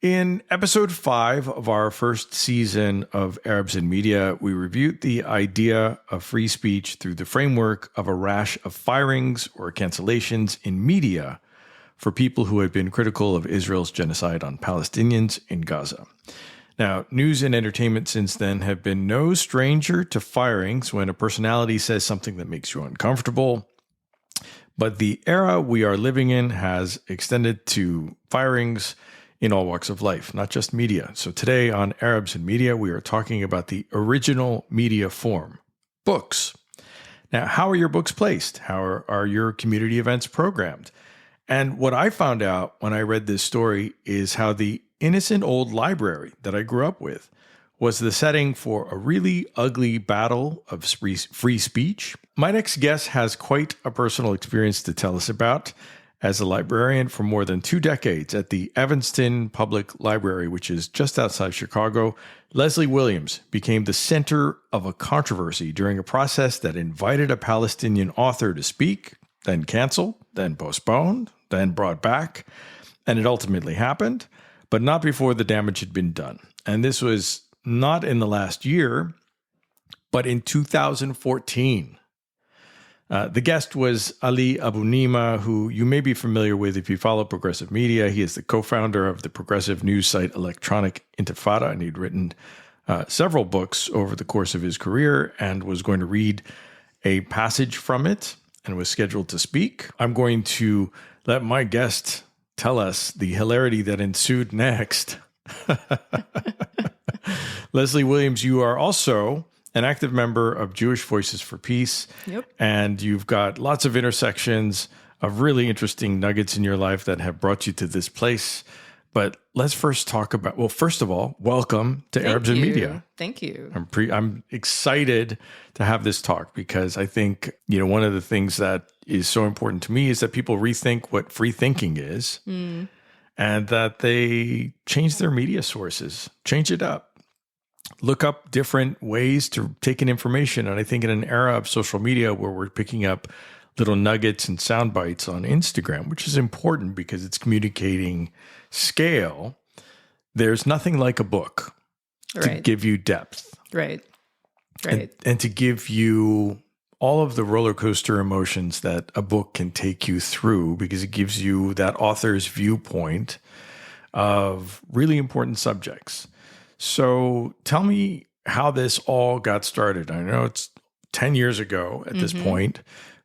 In episode 5 of our first season of Arabs in Media, we reviewed the idea of free speech through the framework of a rash of firings or cancellations in media for people who had been critical of Israel's genocide on Palestinians in Gaza. Now, news and entertainment since then have been no stranger to firings when a personality says something that makes you uncomfortable. But the era we are living in has extended to firings in all walks of life, not just media. So today on Arabs in Media, we are talking about the original media form, books. Now, how are your books placed? How are your community events programmed? And what I found out when I read this story is how the innocent old library that I grew up with was the setting for a really ugly battle of free speech. My next guest has quite a personal experience to tell us about. As a librarian for more than 2 decades at the Evanston Public Library, which is just outside Chicago, Lesley Williams became the center of a controversy during a process that invited a Palestinian author to speak, then canceled, then postponed, then brought back. And it ultimately happened, but not before the damage had been done. And this was not in the last year, but in 2014. The guest was Ali Abunimeh, who you may be familiar with if you follow progressive media. He is the co-founder of the progressive news site Electronic Intifada, and he'd written several books over the course of his career and was going to read a passage from it and was scheduled to speak. I'm going to let my guest tell us the hilarity that ensued next. Lesley Williams, you are also an active member of Jewish Voices for Peace. Yep. And you've got lots of intersections of really interesting nuggets in your life that have brought you to this place. But let's first talk about, well, first of all, welcome to Arabs in Media. Thank you. I'm excited to have this talk because I think, one of the things that is so important to me is that people rethink what free thinking is and that they change their media sources, change it up. Look up different ways to take in information. And I think in an era of social media where we're picking up little nuggets and sound bites on Instagram, which is important because it's communicating scale, there's nothing like a book to give you depth. Right. And to give you all of the roller coaster emotions that a book can take you through because it gives you that author's viewpoint of really important subjects. So tell me how this all got started. I know it's 10 years ago at this point,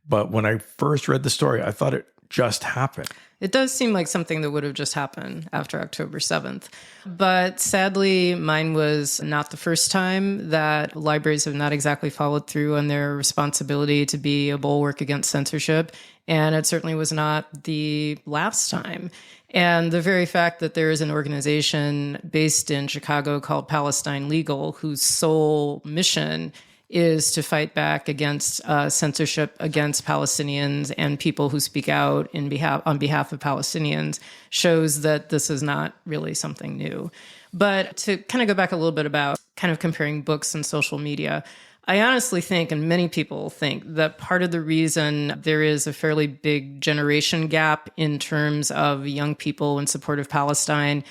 but when I first read the story, I thought it just happened. It does seem like something that would have just happened after October 7th. But sadly, mine was not the first time that libraries have not exactly followed through on their responsibility to be a bulwark against censorship. And it certainly was not the last time. And the very fact that there is an organization based in Chicago called Palestine Legal, whose sole mission is to fight back against censorship against Palestinians and people who speak out on behalf of Palestinians, shows that this is not really something new. But to kind of go back a little bit about kind of comparing books and social media, I honestly think, and many people think, that part of the reason there is a fairly big generation gap in terms of young people in support of Palestine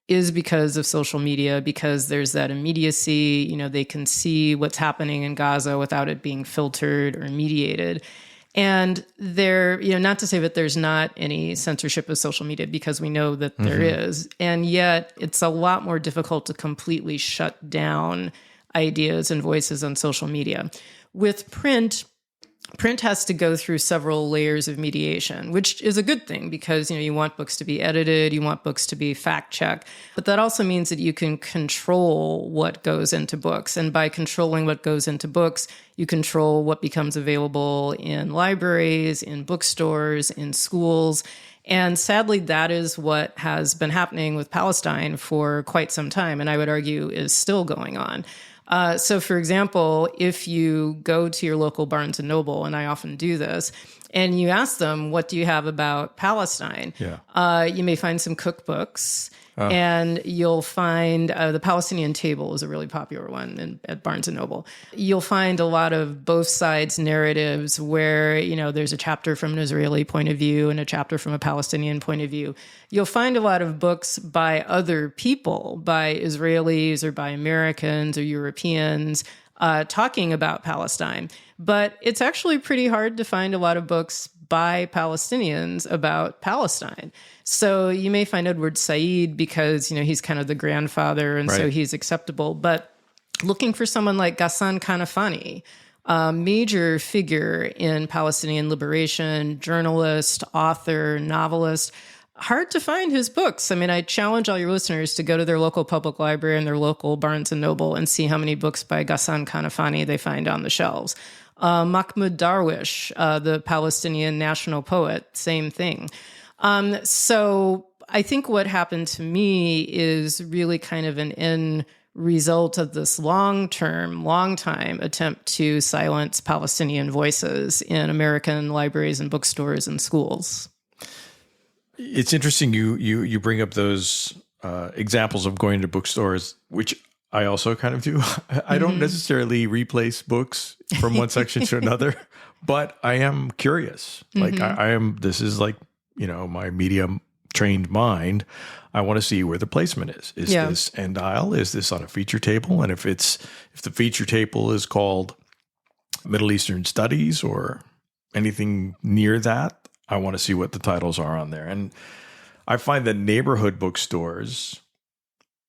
is because of social media, because there's that immediacy. They can see what's happening in Gaza without it being filtered or mediated. And there, not to say that there's not any censorship of social media, because we know that there is. And yet it's a lot more difficult to completely shut down ideas and voices on social media. With print has to go through several layers of mediation, which is a good thing because, you want books to be edited, you want books to be fact-checked, but that also means that you can control what goes into books. And by controlling what goes into books, you control what becomes available in libraries, in bookstores, in schools. And sadly, that is what has been happening with Palestine for quite some time, and I would argue is still going on. So, for example, if you go to your local Barnes & Noble, and I often do this, and you ask them, what do you have about Palestine? You may find some cookbooks. And you'll find the Palestinian Table is a really popular one at Barnes & Noble. You'll find a lot of both sides narratives where, there's a chapter from an Israeli point of view and a chapter from a Palestinian point of view. You'll find a lot of books by other people, by Israelis or by Americans or Europeans, talking about Palestine. But it's actually pretty hard to find a lot of books by Palestinians about Palestine. So you may find Edward Said because, he's kind of the grandfather and so he's acceptable. But looking for someone like Ghassan Kanafani, a major figure in Palestinian liberation, journalist, author, novelist, hard to find his books. I mean, I challenge all your listeners to go to their local public library and their local Barnes & Noble and see how many books by Ghassan Kanafani they find on the shelves. Mahmoud Darwish, the Palestinian national poet, same thing. So I think what happened to me is really kind of an end result of this long time attempt to silence Palestinian voices in American libraries and bookstores and schools. It's interesting you bring up those examples of going to bookstores, which I also kind of do. I don't necessarily replace books from one section to another, but I am curious. Like I am, this is like, my medium trained mind. I want to see where the placement is. Is this end aisle? Is this on a feature table? And if the feature table is called Middle Eastern Studies or anything near that, I want to see what the titles are on there. And I find that neighborhood bookstores,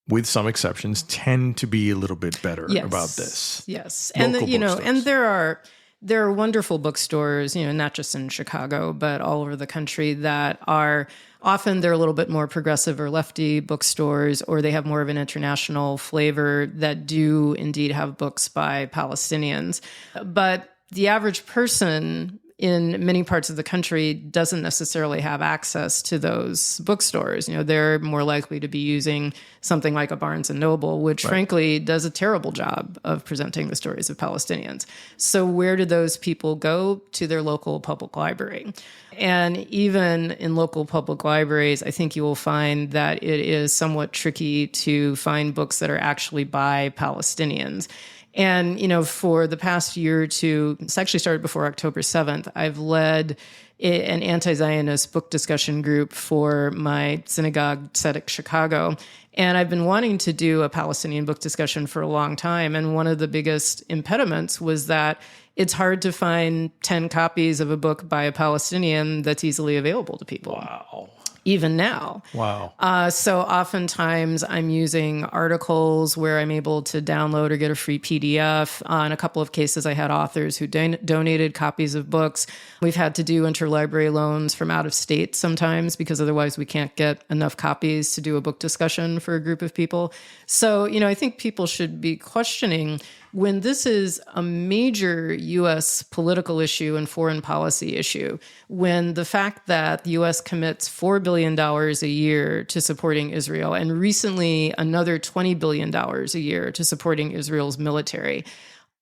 with some exceptions, tend to be a little bit better about this. Yes. And and there are wonderful bookstores, not just in Chicago, but all over the country that are often they're a little bit more progressive or lefty bookstores, or they have more of an international flavor that do indeed have books by Palestinians. But the average person in many parts of the country doesn't necessarily have access to those bookstores. They're more likely to be using something like a Barnes & Noble, which frankly does a terrible job of presenting the stories of Palestinians. So where do those people go? To their local public library. And even in local public libraries, I think you will find that it is somewhat tricky to find books that are actually by Palestinians. And, for the past year or two, it's actually started before October 7th, I've led an anti-Zionist book discussion group for my synagogue, Tzedek Chicago. And I've been wanting to do a Palestinian book discussion for a long time. And one of the biggest impediments was that it's hard to find 10 copies of a book by a Palestinian that's easily available to people. Wow. Even now. Wow. So oftentimes I'm using articles where I'm able to download or get a free PDF. In a couple of cases, I had authors who donated copies of books. We've had to do interlibrary loans from out of state sometimes because otherwise we can't get enough copies to do a book discussion for a group of people. So, I think people should be questioning when this is a major U.S. political issue and foreign policy issue, when the fact that the U.S. commits $4 billion a year to supporting Israel and recently another $20 billion a year to supporting Israel's military,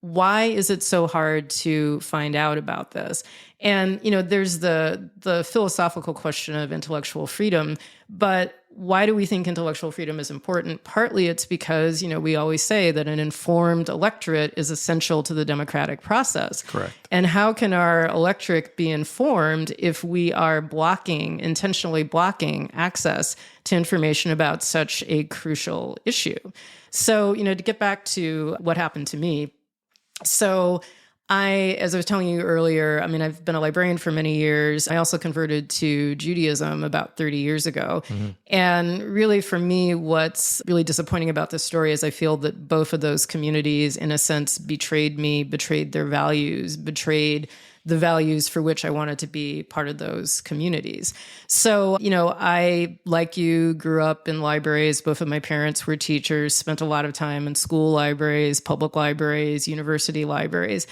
why is it so hard to find out about this? And, there's the philosophical question of intellectual freedom, but why do we think intellectual freedom is important? Partly it's because, we always say that an informed electorate is essential to the democratic process. Correct. And how can our electorate be informed if we are intentionally blocking access to information about such a crucial issue? So, to get back to what happened to me. So as I was telling you earlier, I've been a librarian for many years. I also converted to Judaism about 30 years ago. Mm-hmm. And really, for me, what's really disappointing about this story is I feel that both of those communities, in a sense, betrayed me, betrayed their values, betrayed the values for which I wanted to be part of those communities. So, I, like you, grew up in libraries. Both of my parents were teachers, spent a lot of time in school libraries, public libraries, university libraries.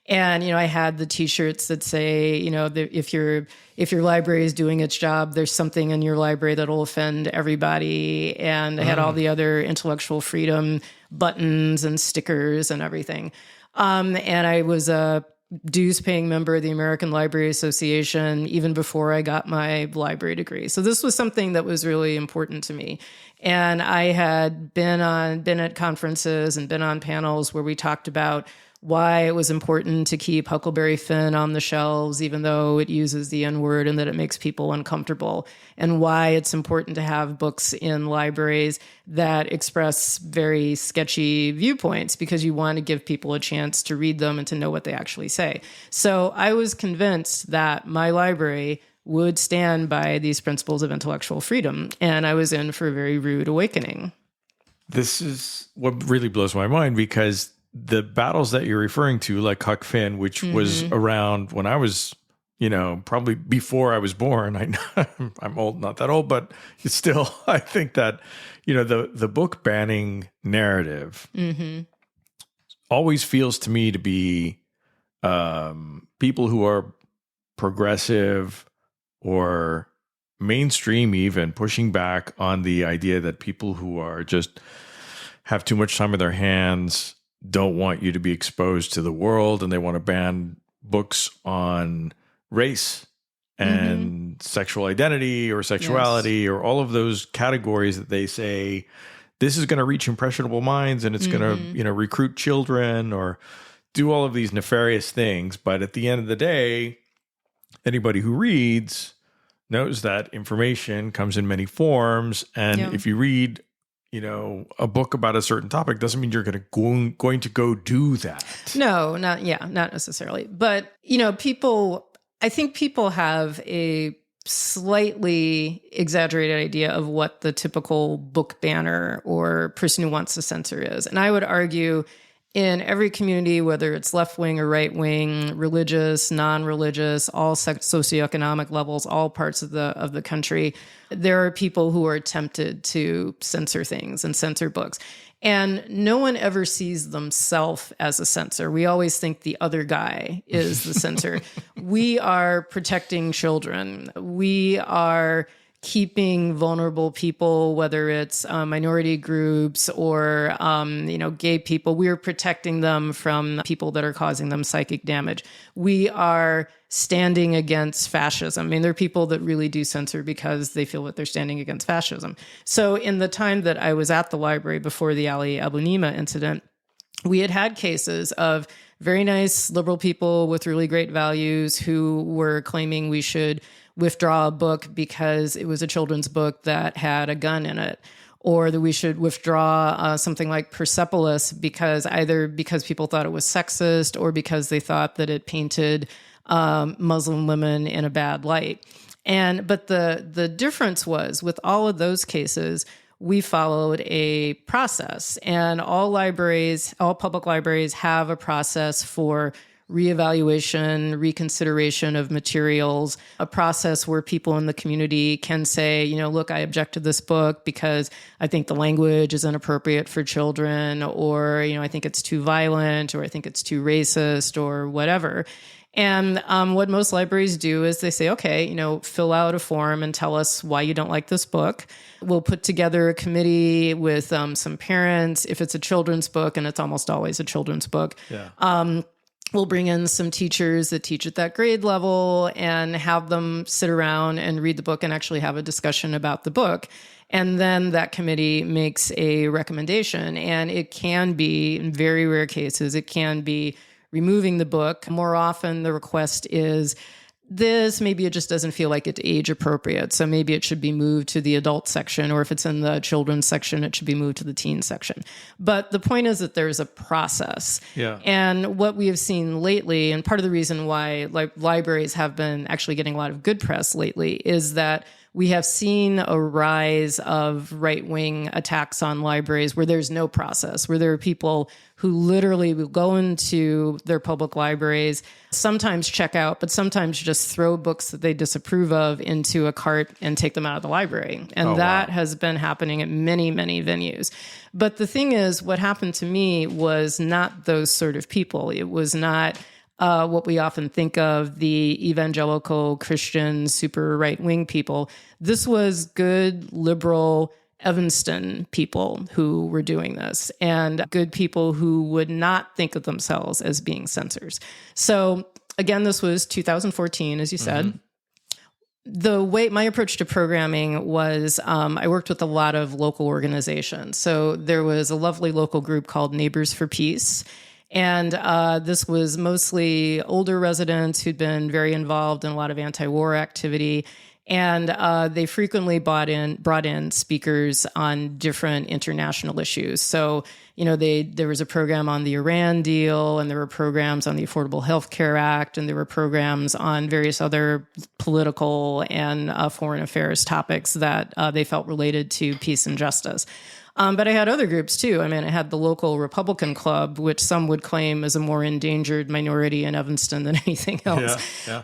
And, I had the T-shirts that say, if your library is doing its job, there's something in your library that'll offend everybody. And I had all the other intellectual freedom buttons and stickers and everything. And I was a dues-paying member of the American Library Association even before I got my library degree. So this was something that was really important to me. And I had been at conferences and been on panels where we talked about why it was important to keep Huckleberry Finn on the shelves, even though it uses the N-word and that it makes people uncomfortable, and why it's important to have books in libraries that express very sketchy viewpoints, because you want to give people a chance to read them and to know what they actually say. So I was convinced that my library would stand by these principles of intellectual freedom, and I was in for a very rude awakening. This is what really blows my mind, because the battles that you're referring to, like Huck Finn, which was around when I was, probably before I was born. I'm old, not that old, but it's still, I think that, the book banning narrative always feels to me to be people who are progressive or mainstream, even pushing back on the idea that people who are just have too much time in their hands don't want you to be exposed to the world, and they want to ban books on race and sexual identity or sexuality or all of those categories that they say this is going to reach impressionable minds and it's going to, recruit children or do all of these nefarious things. But at the end of the day, anybody who reads knows that information comes in many forms. And if you read a book about a certain topic doesn't mean you're going to go do that. No, not necessarily. But, I think people have a slightly exaggerated idea of what the typical book banner or person who wants to censor is. And I would argue in every community, whether it's left-wing or right-wing, religious, non-religious, all socioeconomic levels, all parts of the country, there are people who are tempted to censor things and censor books. And no one ever sees themselves as a censor. We always think the other guy is the censor. We are protecting children. We are keeping vulnerable people, whether it's minority groups or, gay people. We are protecting them from people that are causing them psychic damage. We are standing against fascism. I mean, there are people that really do censor because they feel that they're standing against fascism. So in the time that I was at the library before the Ali Abunimeh incident, we had cases of very nice liberal people with really great values who were claiming we should withdraw a book because it was a children's book that had a gun in it, or that we should withdraw something like Persepolis because people thought it was sexist or because they thought that it painted Muslim women in a bad light. But the difference was with all of those cases, we followed a process, and all public libraries have a process for reevaluation, reconsideration of materials, a process where people in the community can say, look, I object to this book because I think the language is inappropriate for children, or, I think it's too violent, or I think it's too racist, or whatever. And what most libraries do is they say, okay, fill out a form and tell us why you don't like this book. We'll put together a committee with some parents. If it's a children's book, and it's almost always a children's book, we'll bring in some teachers that teach at that grade level and have them sit around and read the book and actually have a discussion about the book. And then that committee makes a recommendation. And it can be, in very rare cases, it can be removing the book. More often, the request is this, maybe it just doesn't feel like it's age appropriate. So maybe it should be moved to the adult section, or if it's in the children's section, it should be moved to the teen section. But the point is that there's a process. Yeah. And what we have seen lately, and part of the reason why libraries have been actually getting a lot of good press lately, is that we have seen a rise of right-wing attacks on libraries where there's no process, where there are people who literally will go into their public libraries, sometimes check out, but sometimes just throw books that they disapprove of into a cart and take them out of the library. And that has been happening at many, many venues. But the thing is, what happened to me was not those sort of people. It was not what we often think of, the evangelical Christian super right-wing people. This was good, liberal, Evanston people who were doing this, and good people who would not think of themselves as being censors. So again, this was 2014, as you said. The way my approach to programming was, I worked with a lot of local organizations. So there was a lovely local group called Neighbors for Peace. And this was mostly older residents who'd been very involved in a lot of anti-war activity. And they frequently brought in speakers on different international issues. So, there was a program on the Iran deal, and there were programs on the Affordable Health Care Act, and there were programs on various other political and foreign affairs topics that they felt related to peace and justice. But I had other groups too. I mean, I had the local Republican Club, which some would claim is a more endangered minority in Evanston than anything else.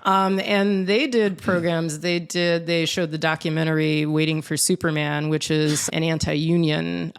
And they did programs. They showed the documentary Waiting for Superman, which is an anti-union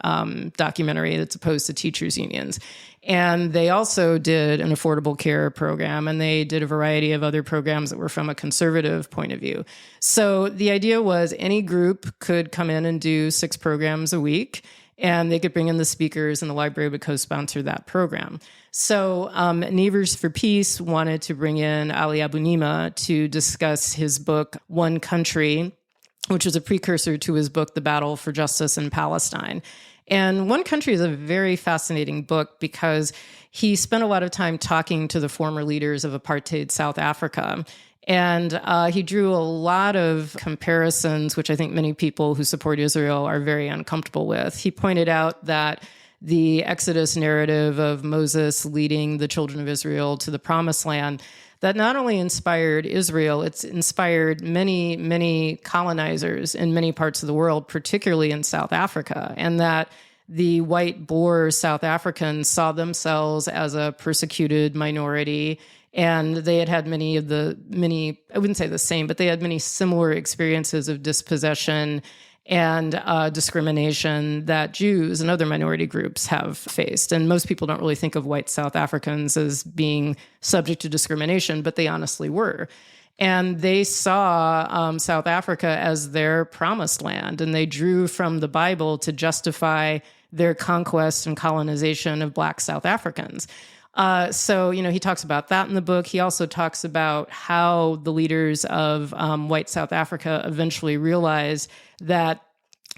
documentary that's opposed to teachers' unions. And they also did an affordable care program, and they did a variety of other programs that were from a conservative point of view. So the idea was any group could come in and do 6 programs a week, and they could bring in the speakers, and the library would co-sponsor that program. So Neighbors for Peace wanted to bring in Ali Abunimeh to discuss his book, One Country, which was a precursor to his book, The Battle for Justice in Palestine. And One Country is a very fascinating book because he spent a lot of time talking to the former leaders of apartheid South Africa. And he drew a lot of comparisons, which I think many people who support Israel are very uncomfortable with. He pointed out that the Exodus narrative of Moses leading the children of Israel to the Promised Land, that not only inspired Israel, it's inspired many, many colonizers in many parts of the world, particularly in South Africa, and that the white Boer South Africans saw themselves as a persecuted minority, and they had many, I wouldn't say the same, but they had many similar experiences of dispossession and discrimination that Jews and other minority groups have faced. And most people don't really think of white South Africans as being subject to discrimination, but they honestly were. And they saw South Africa as their promised land, and they drew from the Bible to justify their conquest and colonization of Black South Africans. So, he talks about that in the book. He also talks about how the leaders of white South Africa eventually realized that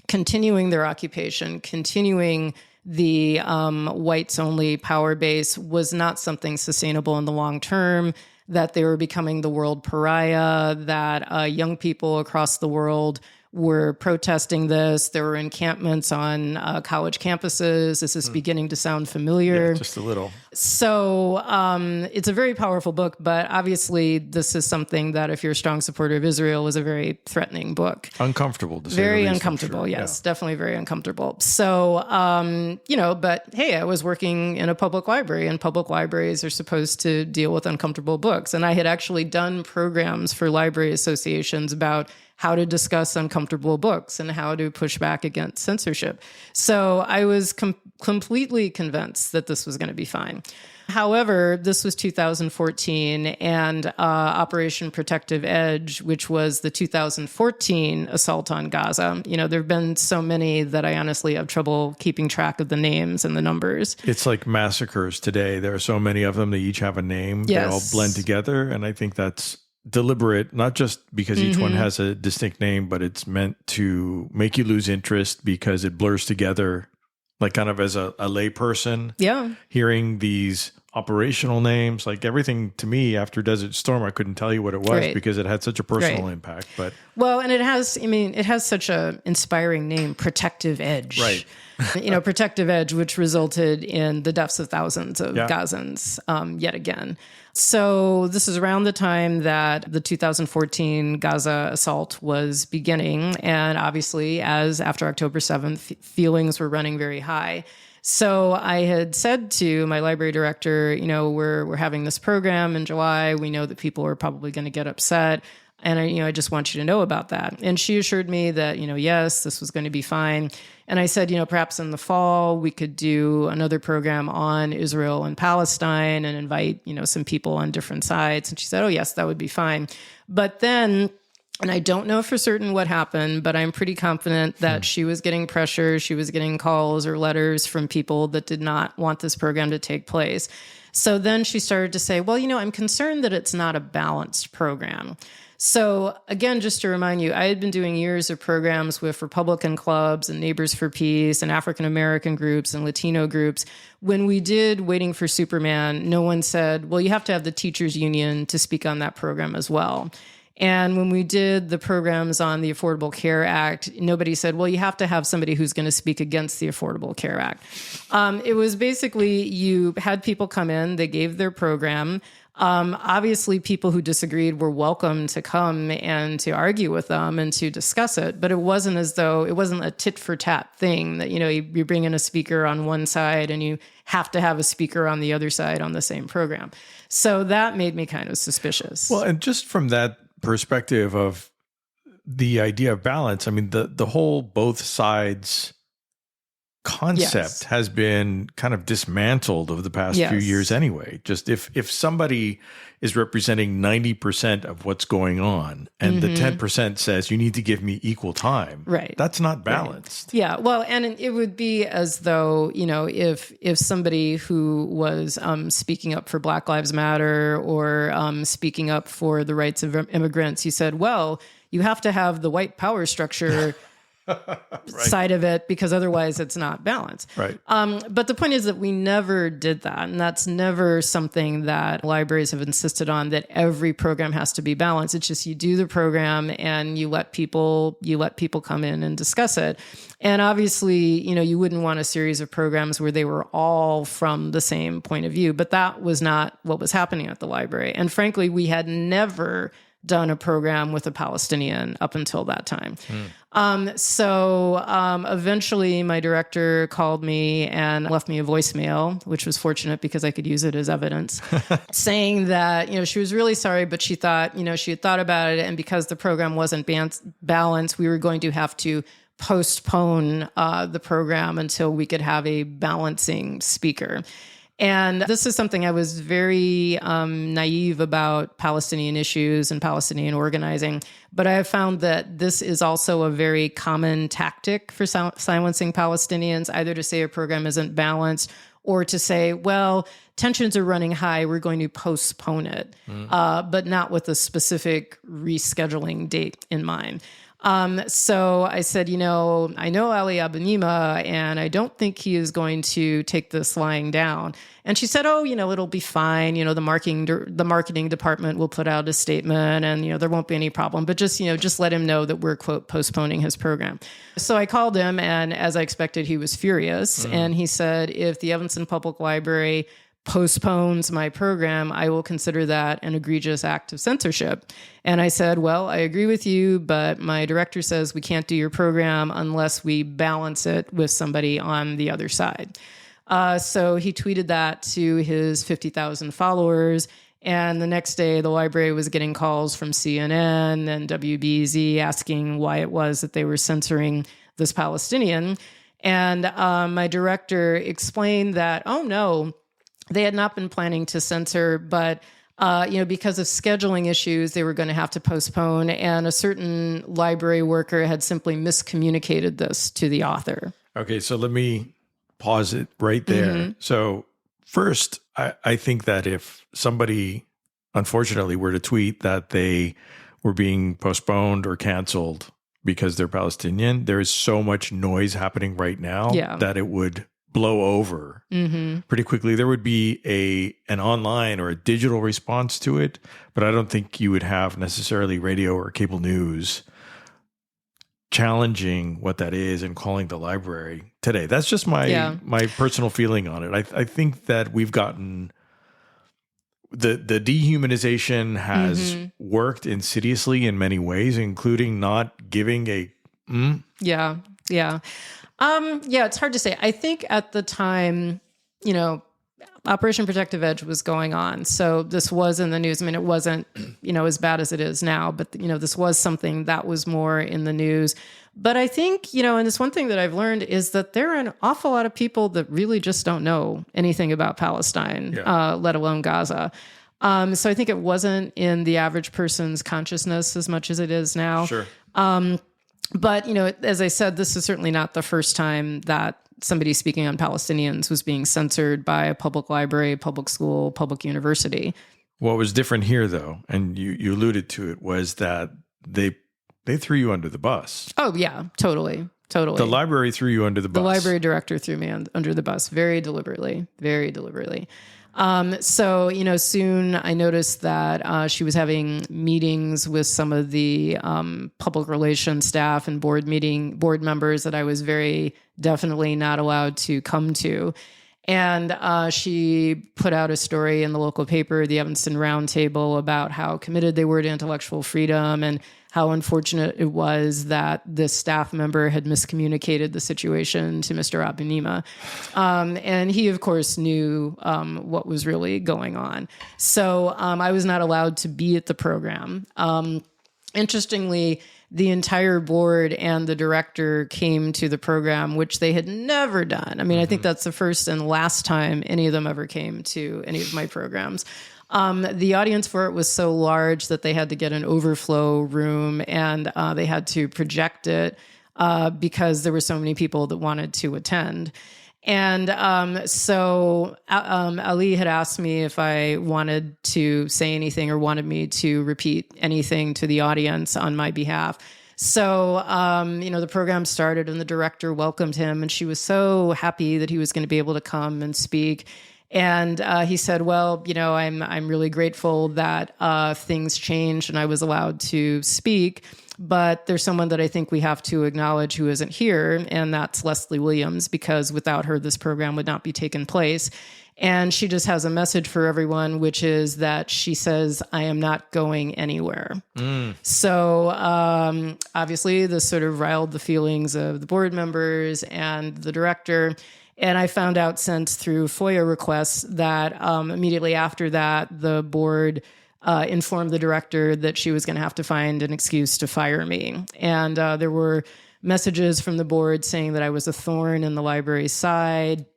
continuing their occupation, continuing the whites-only power base was not something sustainable in the long term, that they were becoming the world pariah, that young people across the world were protesting this. There were encampments on college campuses. This is beginning to sound familiar. Yeah, just a little. So it's a very powerful book, but obviously this is something that if you're a strong supporter of Israel was a very threatening book. Uncomfortable to say very the least, uncomfortable, I'm sure. yes, definitely very uncomfortable. So, but hey, I was working in a public library, and public libraries are supposed to deal with uncomfortable books. And I had actually done programs for library associations about how to discuss uncomfortable books and how to push back against censorship. So I was completely convinced that this was going to be fine. However, this was 2014, and Operation Protective Edge, which was the 2014 assault on Gaza. There have been so many that I honestly have trouble keeping track of the names and the numbers. It's like massacres today. There are so many of them. They each have a name. Yes. They all blend together. And I think that's deliberate, not just because each one has a distinct name, but it's meant to make you lose interest because it blurs together, like kind of as a lay person. Yeah. Hearing these operational names, like everything to me after Desert Storm, I couldn't tell you what it was because it had such a personal impact. But and it has such a inspiring name, Protective Edge. Right. Protective Edge, which resulted in the deaths of thousands of Gazans yet again. So this is around the time that the 2014 Gaza assault was beginning. And obviously, as after October 7th, feelings were running very high. So I had said to my library director, we're having this program in July. We know that people are probably going to get upset. And I just want you to know about that. And she assured me that, yes, this was going to be fine. And I said, perhaps in the fall we could do another program on Israel and Palestine and invite, some people on different sides. And she said, oh, yes, that would be fine. But then And I don't know for certain what happened, but I'm pretty confident that she was getting pressure. She was getting calls or letters from people that did not want this program to take place. So then she started to say, well, I'm concerned that it's not a balanced program. So again, just to remind you, I had been doing years of programs with Republican clubs and Neighbors for Peace and African-American groups and Latino groups. When we did Waiting for Superman, no one said, well, you have to have the teachers union to speak on that program as well. And when we did the programs on the Affordable Care Act, nobody said, well, you have to have somebody who's going to speak against the Affordable Care Act. It was basically you had people come in, they gave their program. Obviously, people who disagreed were welcome to come and to argue with them and to discuss it. But it wasn't as though it wasn't a tit for tat thing that, you bring in a speaker on one side and you have to have a speaker on the other side on the same program. So that made me kind of suspicious. Well, and just from that perspective of the idea of balance, I mean, the whole both sides concept has been kind of dismantled over the past few years anyway. Just if somebody is representing 90% of what's going on and the 10% says you need to give me equal time, right, that's not balanced. Right. Yeah, well, and it would be as though, if somebody who was speaking up for Black Lives Matter or speaking up for the rights of immigrants, you said, well, you have to have the white power structure side of it because otherwise it's not balanced. Right. But the point is that we never did that. And that's never something that libraries have insisted on, that every program has to be balanced. It's just you do the program and you let people come in and discuss it. And obviously, you wouldn't want a series of programs where they were all from the same point of view. But that was not what was happening at the library. And frankly, we had never done a program with a Palestinian up until that time. So eventually my director called me and left me a voicemail, which was fortunate because I could use it as evidence, saying that, she was really sorry, but she thought, she had thought about it. And because the program wasn't balanced, we were going to have to postpone the program until we could have a balancing speaker. And this is something I was very naive about Palestinian issues and Palestinian organizing. But I have found that this is also a very common tactic for silencing Palestinians, either to say a program isn't balanced or to say, well, tensions are running high, we're going to postpone it, but not with a specific rescheduling date in mind. So I said, I know Ali Abunimeh, and I don't think he is going to take this lying down. And she said, it'll be fine. The marketing department will put out a statement and, there won't be any problem, but just let him know that we're, quote, postponing his program. So I called him, and as I expected, he was furious. And he said, if the Evanston Public Library postpones my program, I will consider that an egregious act of censorship. And I said, well, I agree with you, but my director says we can't do your program unless we balance it with somebody on the other side. So he tweeted that to his 50,000 followers. And the next day, the library was getting calls from CNN and WBZ asking why it was that they were censoring this Palestinian. And my director explained that, oh, no, they had not been planning to censor, but because of scheduling issues, they were going to have to postpone. And a certain library worker had simply miscommunicated this to the author. Okay, so let me pause it right there. So first, I think that if somebody, unfortunately, were to tweet that they were being postponed or canceled because they're Palestinian, there is so much noise happening right now that it would blow over pretty quickly. There would be an online or a digital response to it, but I don't think you would have necessarily radio or cable news challenging what that is and calling the library today. That's just my personal feeling on it. I think that we've gotten the dehumanization has worked insidiously in many ways, including not giving a Yeah. It's hard to say. I think at the time, Operation Protective Edge was going on. So this was in the news. I mean, it wasn't, as bad as it is now, but, this was something that was more in the news. But I think, and this one thing that I've learned is that there are an awful lot of people that really just don't know anything about Palestine, let alone Gaza. So I think it wasn't in the average person's consciousness as much as it is now. Sure. But, as I said, this is certainly not the first time that somebody speaking on Palestinians was being censored by a public library, public school, public university. What was different here, though, and you alluded to it, was that they threw you under the bus. Oh, yeah, totally. The library threw you under the bus. The library director threw me under the bus very deliberately, very deliberately. So, soon I noticed that she was having meetings with some of the public relations staff and board members that I was very definitely not allowed to come to. And she put out a story in the local paper, the Evanston Roundtable, about how committed they were to intellectual freedom and how unfortunate it was that this staff member had miscommunicated the situation to Mr. Abunimeh. And he, of course, knew what was really going on. So I was not allowed to be at the program. Interestingly, the entire board and the director came to the program, which they had never done. I mean, I think that's the first and last time any of them ever came to any of my programs. The audience for it was so large that they had to get an overflow room, and they had to project it because there were so many people that wanted to attend. And so Ali had asked me if I wanted to say anything or wanted me to repeat anything to the audience on my behalf. So, the program started and the director welcomed him, and she was so happy that he was going to be able to come and speak. And he said, well, I'm really grateful that things changed and I was allowed to speak. But there's someone that I think we have to acknowledge who isn't here, and that's Lesley Williams, because without her, this program would not be taking place. And she just has a message for everyone, which is that she says, I am not going anywhere. So obviously, this sort of riled the feelings of the board members and the director. And I found out, sent through FOIA requests, that immediately after that, the board informed the director that she was going to have to find an excuse to fire me. And there were messages from the board saying that I was a thorn in the library's side,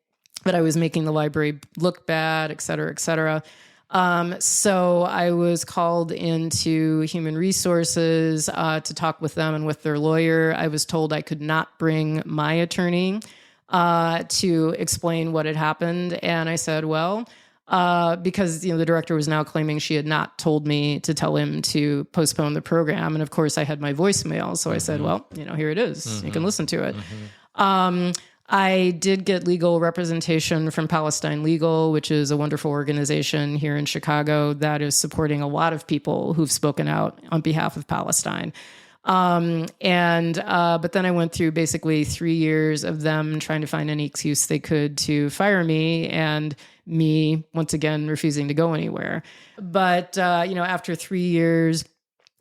that I was making the library look bad, et cetera, et cetera. So I was called into human resources to talk with them and with their lawyer. I was told I could not bring my attorney to explain what had happened. And I said, well, because the director was now claiming she had not told me to tell him to postpone the program. And of course I had my voicemail. So I said, well, here it is. You can listen to it. I did get legal representation from Palestine Legal, which is a wonderful organization here in Chicago that is supporting a lot of people who've spoken out on behalf of Palestine. But then I went through basically 3 years of them trying to find any excuse they could to fire me, and me, once again, refusing to go anywhere. But, after 3 years,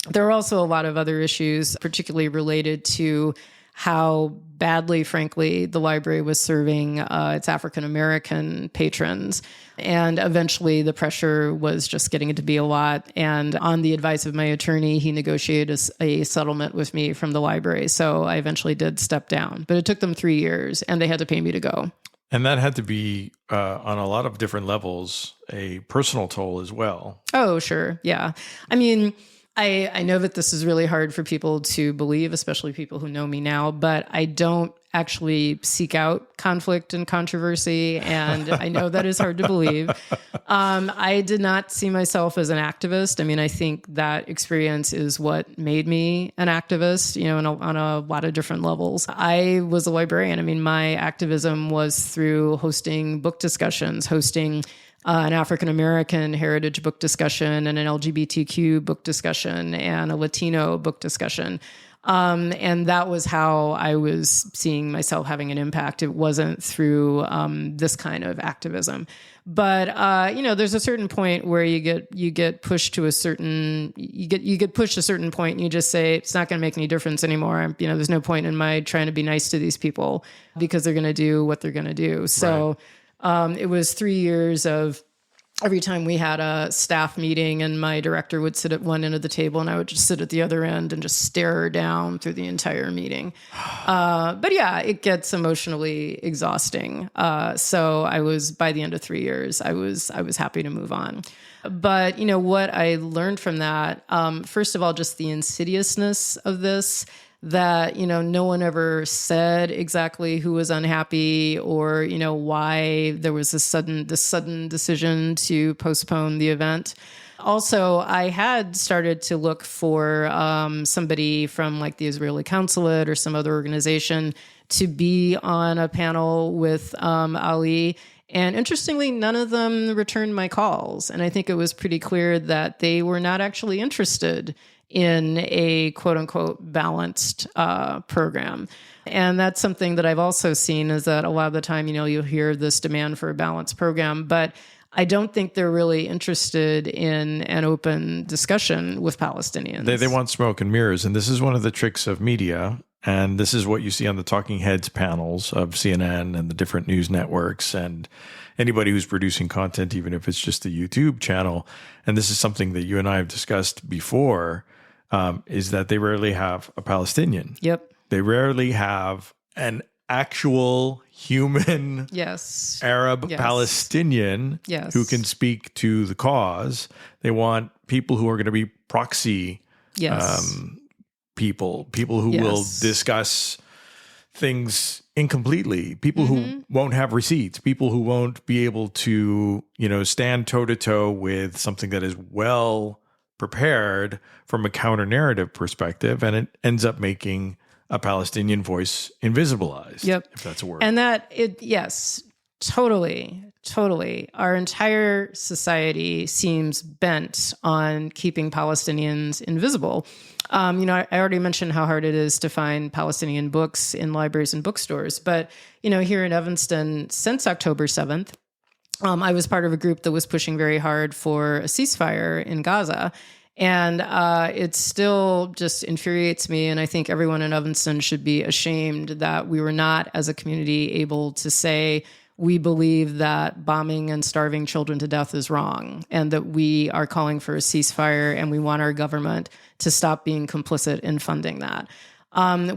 there were also a lot of other issues, particularly related to how badly, frankly, the library was serving its African-American patrons. And eventually the pressure was just getting it to be a lot. And on the advice of my attorney, he negotiated a settlement with me from the library. So I eventually did step down. But it took them 3 years, and they had to pay me to go. And that had to be, on a lot of different levels, a personal toll as well. Oh, sure. Yeah. I mean, I know that this is really hard for people to believe, especially people who know me now, but I don't actually seek out conflict and controversy, and I know that is hard to believe. I did not see myself as an activist. I mean, I think that experience is what made me an activist, on a lot of different levels. I was a librarian. I mean, my activism was through hosting book discussions, hosting an African-American heritage book discussion and an LGBTQ book discussion and a Latino book discussion. And that was how I was seeing myself having an impact. It wasn't through this kind of activism. But there's a certain point where you get pushed to a certain point, and you just say it's not going to make any difference anymore. There's no point in my trying to be nice to these people because they're going to do what they're going to do. So. Right. It was 3 years of every time we had a staff meeting and my director would sit at one end of the table and I would just sit at the other end and just stare her down through the entire meeting. But yeah, it gets emotionally exhausting. So I was, by the end of 3 years, I was happy to move on. But, what I learned from that, first of all, just the insidiousness of this, that, no one ever said exactly who was unhappy or, why there was this sudden decision to postpone the event. Also, I had started to look for somebody from like the Israeli consulate or some other organization to be on a panel with Ali. And interestingly, none of them returned my calls. And I think it was pretty clear that they were not actually interested in a quote unquote balanced program. And that's something that I've also seen, is that a lot of the time, you'll hear this demand for a balanced program, but I don't think they're really interested in an open discussion with Palestinians. They want smoke and mirrors. And this is one of the tricks of media. And this is what you see on the talking heads panels of CNN and the different news networks and anybody who's producing content, even if it's just a YouTube channel. And this is something that you and I have discussed before, is that they rarely have a Palestinian. Yep. They rarely have an actual human Arab Palestinian who can speak to the cause. They want people who are going to be proxy people who will discuss things incompletely, people who won't have receipts, people who won't be able to, stand toe to toe with something that is well prepared from a counter narrative perspective. And it ends up making a Palestinian voice invisibilized. Yep. If that's a word. And totally. Our entire society seems bent on keeping Palestinians invisible. I already mentioned how hard it is to find Palestinian books in libraries and bookstores. But, here in Evanston, since October 7th, I was part of a group that was pushing very hard for a ceasefire in Gaza. And it still just infuriates me. And I think everyone in Evanston should be ashamed that we were not, as a community, able to say, we believe that bombing and starving children to death is wrong, and that we are calling for a ceasefire, and we want our government to stop being complicit in funding that.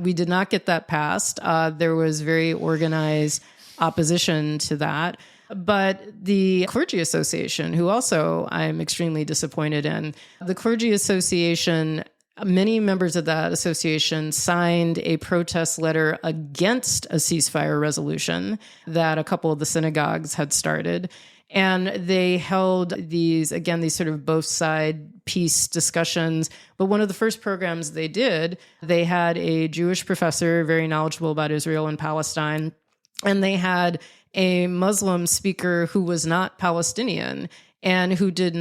We did not get that passed. There was very organized opposition to that. But the Clergy Association, who also I'm extremely disappointed in, the Clergy Association, many members of that association signed a protest letter against a ceasefire resolution that a couple of the synagogues had started. And they held these sort of both side peace discussions. But one of the first programs they did, they had a Jewish professor, very knowledgeable about Israel and Palestine, and they had a Muslim speaker who was not Palestinian and who does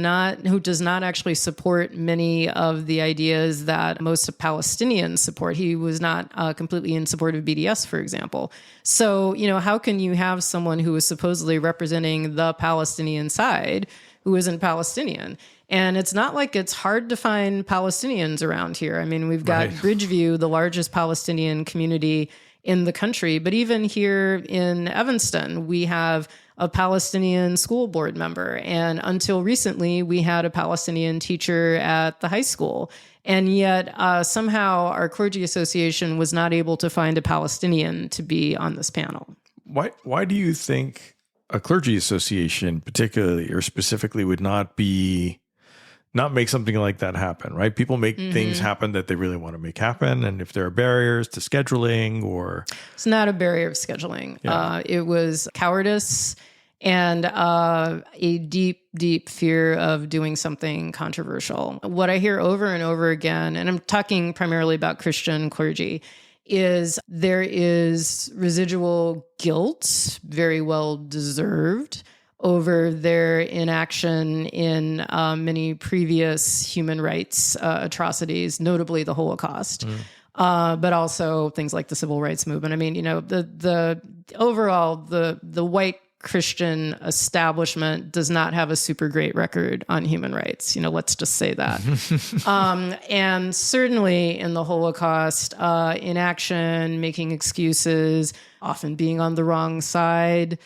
not actually support many of the ideas that most Palestinians support. He was not completely in support of BDS, for example. So, how can you have someone who is supposedly representing the Palestinian side who isn't Palestinian? And it's not like it's hard to find Palestinians around here. I mean, we've got Bridgeview, the largest Palestinian community in the country. But even here in Evanston, we have a Palestinian school board member. And until recently, we had a Palestinian teacher at the high school. And yet somehow our clergy association was not able to find a Palestinian to be on this panel. Why do you think a clergy association particularly or specifically would not make something like that happen, right? People make things happen that they really want to make happen. And if there are barriers to scheduling or... It's not a barrier of scheduling. Yeah. It was cowardice and a deep, deep fear of doing something controversial. What I hear over and over again, and I'm talking primarily about Christian clergy, is there is residual guilt, very well deserved, over their inaction in many previous human rights atrocities, notably the Holocaust, but also things like the civil rights movement. I mean, the overall, the white Christian establishment does not have a super great record on human rights. Let's just say that. And certainly in the Holocaust, inaction, making excuses, often being on the wrong side,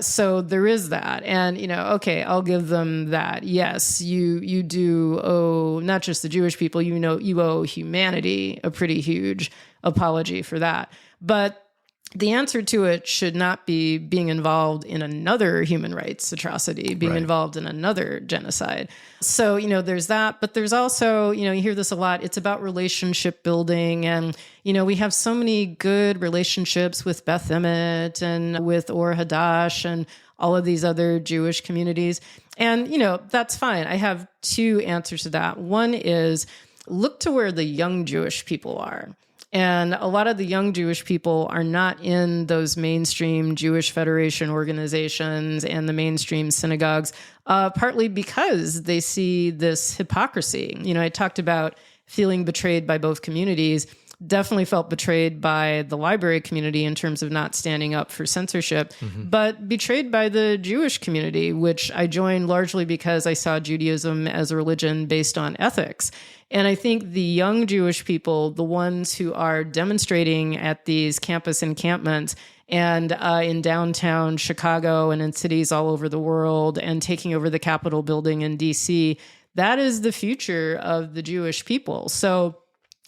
So there is that. And, okay, I'll give them that. Yes, you do owe not just the Jewish people, you owe humanity a pretty huge apology for that. But the answer to it should not be being involved in another human rights atrocity, being involved in another genocide. So, there's that, but there's also, you hear this a lot. It's about relationship building. And, we have so many good relationships with Beth Emmet and with Or Hadash and all of these other Jewish communities. And, that's fine. I have two answers to that. One is look to where the young Jewish people are. And a lot of the young Jewish people are not in those mainstream Jewish Federation organizations and the mainstream synagogues, partly because they see this hypocrisy. I talked about feeling betrayed by both communities. Definitely felt betrayed by the library community in terms of not standing up for censorship, but betrayed by the Jewish community, which I joined largely because I saw Judaism as a religion based on ethics. And I think the young Jewish people, the ones who are demonstrating at these campus encampments and in downtown Chicago and in cities all over the world and taking over the Capitol building in DC, that is the future of the Jewish people. So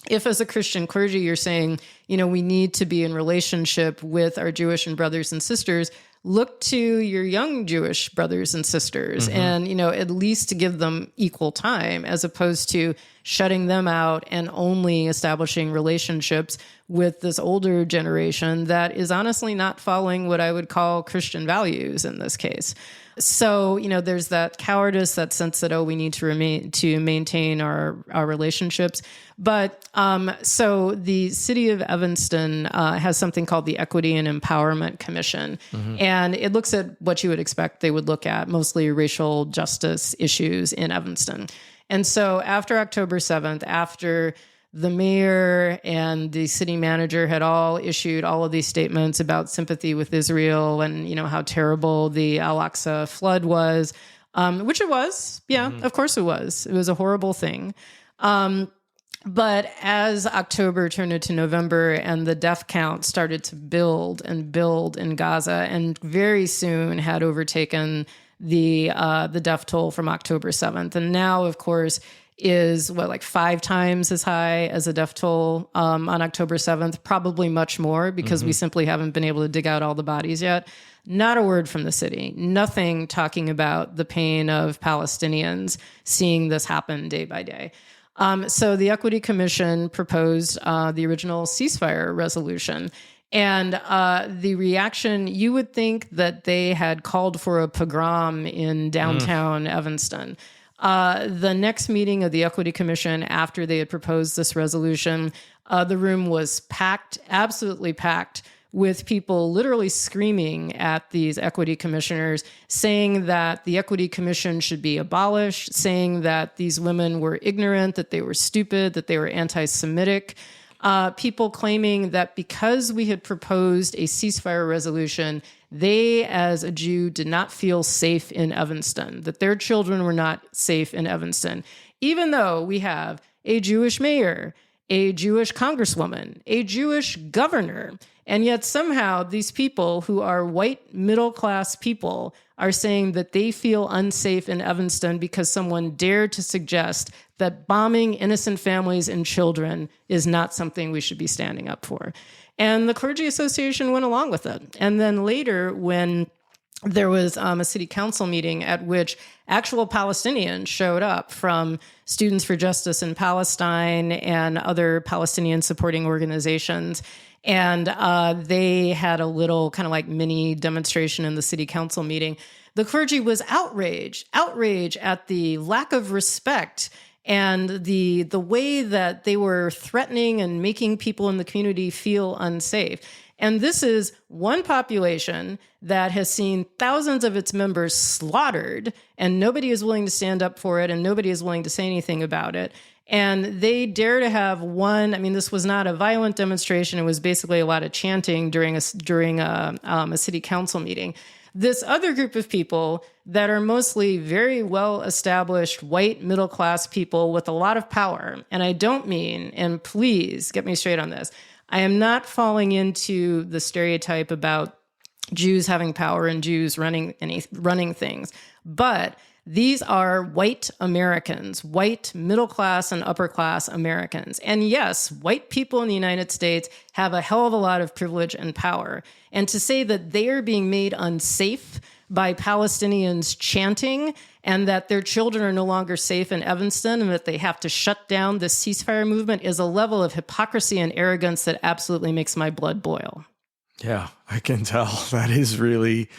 if as a Christian clergy, you're saying, we need to be in relationship with our Jewish and brothers and sisters, look to your young Jewish brothers and sisters and, at least to give them equal time as opposed to shutting them out and only establishing relationships with this older generation that is honestly not following what I would call Christian values in this case. So, there's that cowardice, that sense that, we need to maintain our relationships. But so the city of Evanston has something called the Equity and Empowerment Commission. And it looks at what you would expect they would look at, mostly racial justice issues in Evanston. And so after October 7th, after the mayor and the city manager had all issued all of these statements about sympathy with Israel and, how terrible the Al-Aqsa flood was, which it was. Yeah, of course it was. It was a horrible thing. But as October turned into November and the death count started to build and build in Gaza and very soon had overtaken the death toll from October 7th. And now, of course, is 5 times as high as a death toll on October 7th, probably much more because we simply haven't been able to dig out all the bodies yet. Not a word from the city, nothing talking about the pain of Palestinians seeing this happen day by day. So the Equity Commission proposed the original ceasefire resolution. And the reaction, you would think that they had called for a pogrom in downtown Evanston. The next meeting of the Equity Commission after they had proposed this resolution, the room was packed, absolutely packed, with people literally screaming at these equity commissioners, saying that the Equity Commission should be abolished, saying that these women were ignorant, that they were stupid, that they were anti-Semitic. People claiming that because we had proposed a ceasefire resolution, they, as a Jew, did not feel safe in Evanston, that their children were not safe in Evanston, even though we have a Jewish mayor, a Jewish congresswoman, a Jewish governor. And yet somehow these people who are white middle-class people are saying that they feel unsafe in Evanston because someone dared to suggest that bombing innocent families and children is not something we should be standing up for. And the Clergy Association went along with it. And then later, when there was a city council meeting at which actual Palestinians showed up from Students for Justice in Palestine and other Palestinian supporting organizations, and they had a little kind of like mini demonstration in the city council meeting. The clergy was outrage at the lack of respect and the way that they were threatening and making people in the community feel unsafe. And this is one population that has seen thousands of its members slaughtered, and nobody is willing to stand up for it, and nobody is willing to say anything about it. And they dare to have one. I mean, this was not a violent demonstration. It was basically a lot of chanting during a city council meeting. This other group of people that are mostly very well-established white middle-class people with a lot of power. And I don't mean, and please get me straight on this, I am not falling into the stereotype about Jews having power and Jews running things. But these are white Americans, white middle class and upper class Americans. And yes, white people in the United States have a hell of a lot of privilege and power. And to say that they are being made unsafe by Palestinians chanting and that their children are no longer safe in Evanston and that they have to shut down the ceasefire movement is a level of hypocrisy and arrogance that absolutely makes my blood boil. Yeah, I can tell. That is really,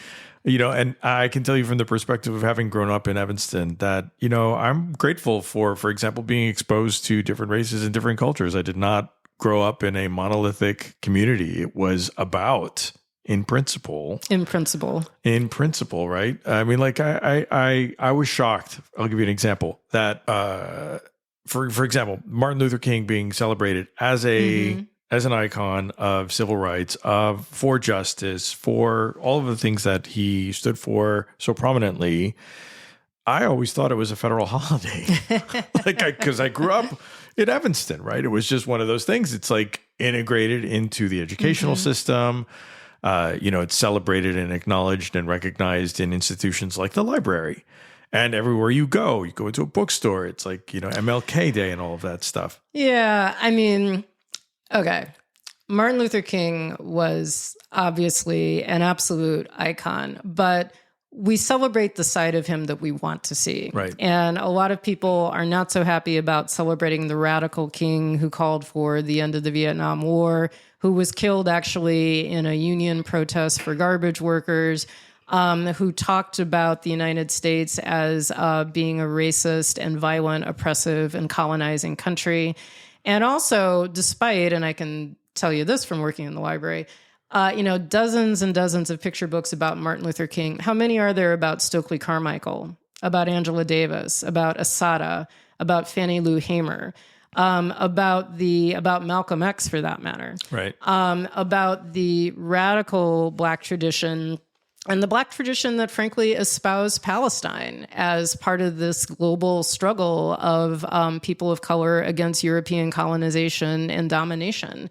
and I can tell you from the perspective of having grown up in Evanston that, I'm grateful for example, being exposed to different races and different cultures. I did not grow up in a monolithic community. It was about in principle, right? I mean, like I was shocked. I'll give you an example that, for example, Martin Luther King being celebrated as as an icon of civil rights, for justice, for all of the things that he stood for so prominently. I always thought it was a federal holiday, because I grew up in Evanston, right? It was just one of those things. It's like integrated into the educational system. It's celebrated and acknowledged and recognized in institutions like the library. And everywhere you go into a bookstore, it's like, MLK Day and all of that stuff. Yeah, I mean, okay. Martin Luther King was obviously an absolute icon, but we celebrate the side of him that we want to see. Right. And a lot of people are not so happy about celebrating the radical king who called for the end of the Vietnam War, who was killed actually in a union protest for garbage workers, who talked about the United States as being a racist and violent, oppressive, and colonizing country. And also, despite, and I can tell you this from working in the library, dozens and dozens of picture books about Martin Luther King. How many are there about Stokely Carmichael, about Angela Davis, about Assata, about Fannie Lou Hamer, about Malcolm X, for that matter, right? About the radical Black tradition and the Black tradition that frankly espoused Palestine as part of this global struggle of people of color against European colonization and domination.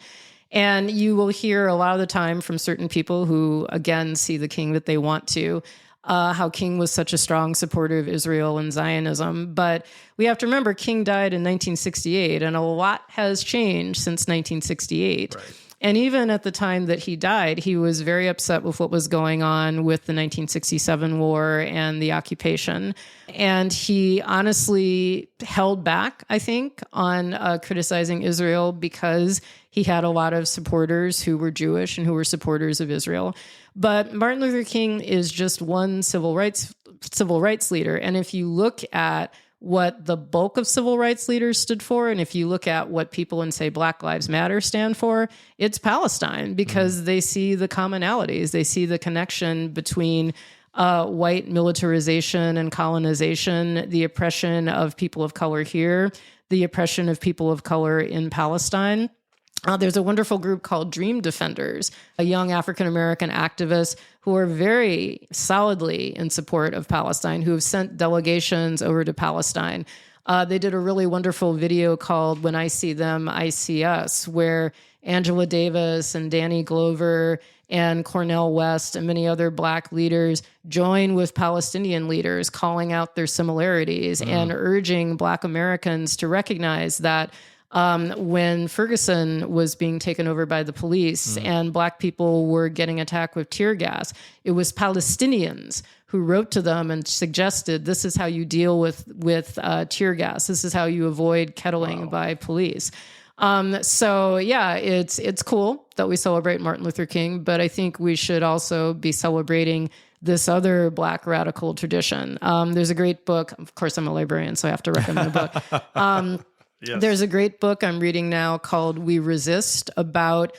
And you will hear a lot of the time from certain people who, again, see the king that they want to, how King was such a strong supporter of Israel and Zionism. But we have to remember King died in 1968, and a lot has changed since 1968. Right. And even at the time that he died, he was very upset with what was going on with the 1967 war and the occupation. And he honestly held back, I think, on criticizing Israel because he had a lot of supporters who were Jewish and who were supporters of Israel. But Martin Luther King is just one civil rights leader. And if you look at what the bulk of civil rights leaders stood for, and if you look at what people in, say, Black Lives Matter stand for, it's Palestine, because they see the commonalities. They see the connection between white militarization and colonization, the oppression of people of color here, the oppression of people of color in Palestine. There's a wonderful group called Dream Defenders, a young African-American activist who are very solidly in support of Palestine, who have sent delegations over to Palestine. They did a really wonderful video called When I See Them, I See Us, where Angela Davis and Danny Glover and Cornel West and many other Black leaders join with Palestinian leaders, calling out their similarities and urging Black Americans to recognize that when Ferguson was being taken over by the police and Black people were getting attacked with tear gas, it was Palestinians who wrote to them and suggested, this is how you deal with tear gas. This is how you avoid kettling by police. So yeah, it's cool that we celebrate Martin Luther King, but I think we should also be celebrating this other Black radical tradition. There's a great book. Of course, I'm a librarian, so I have to recommend a book. Yes. There's a great book I'm reading now called We Resist, about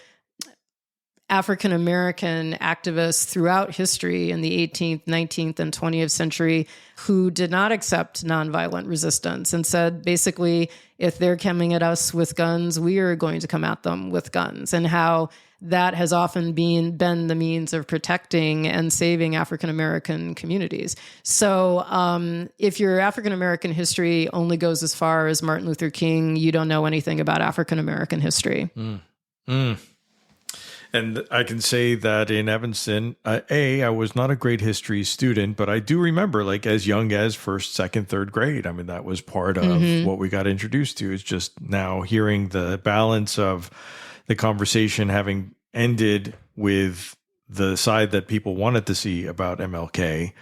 African-American activists throughout history in the 18th, 19th, and 20th century who did not accept nonviolent resistance and said, basically, if they're coming at us with guns, we are going to come at them with guns, and how that has often been the means of protecting and saving African-American communities. So if your African-American history only goes as far as Martin Luther King, you don't know anything about African-American history. And I can say that in Evanston, I was not a great history student, but I do remember like as young as first, second, third grade. I mean, that was part of what we got introduced to, is just now hearing the balance of the conversation having ended with the side that people wanted to see about MLK,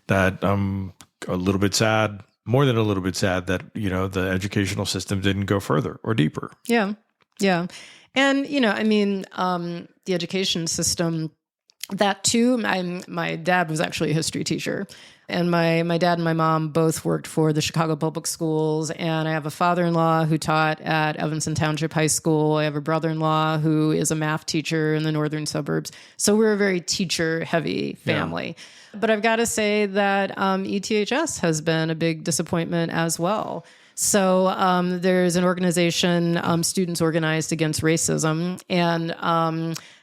that I'm a little bit sad, more than a little bit sad that, you know, the educational system didn't go further or deeper. Yeah. Yeah. And, you know, I mean, the education system, that too, my dad was actually a history teacher. And my dad and my mom both worked for the Chicago Public Schools. And I have a father-in-law who taught at Evanston Township High School. I have a brother-in-law who is a math teacher in the northern suburbs. So we're a very teacher-heavy family. Yeah. But I've got to say that ETHS has been a big disappointment as well. So there's an organization, Students Organized Against Racism, and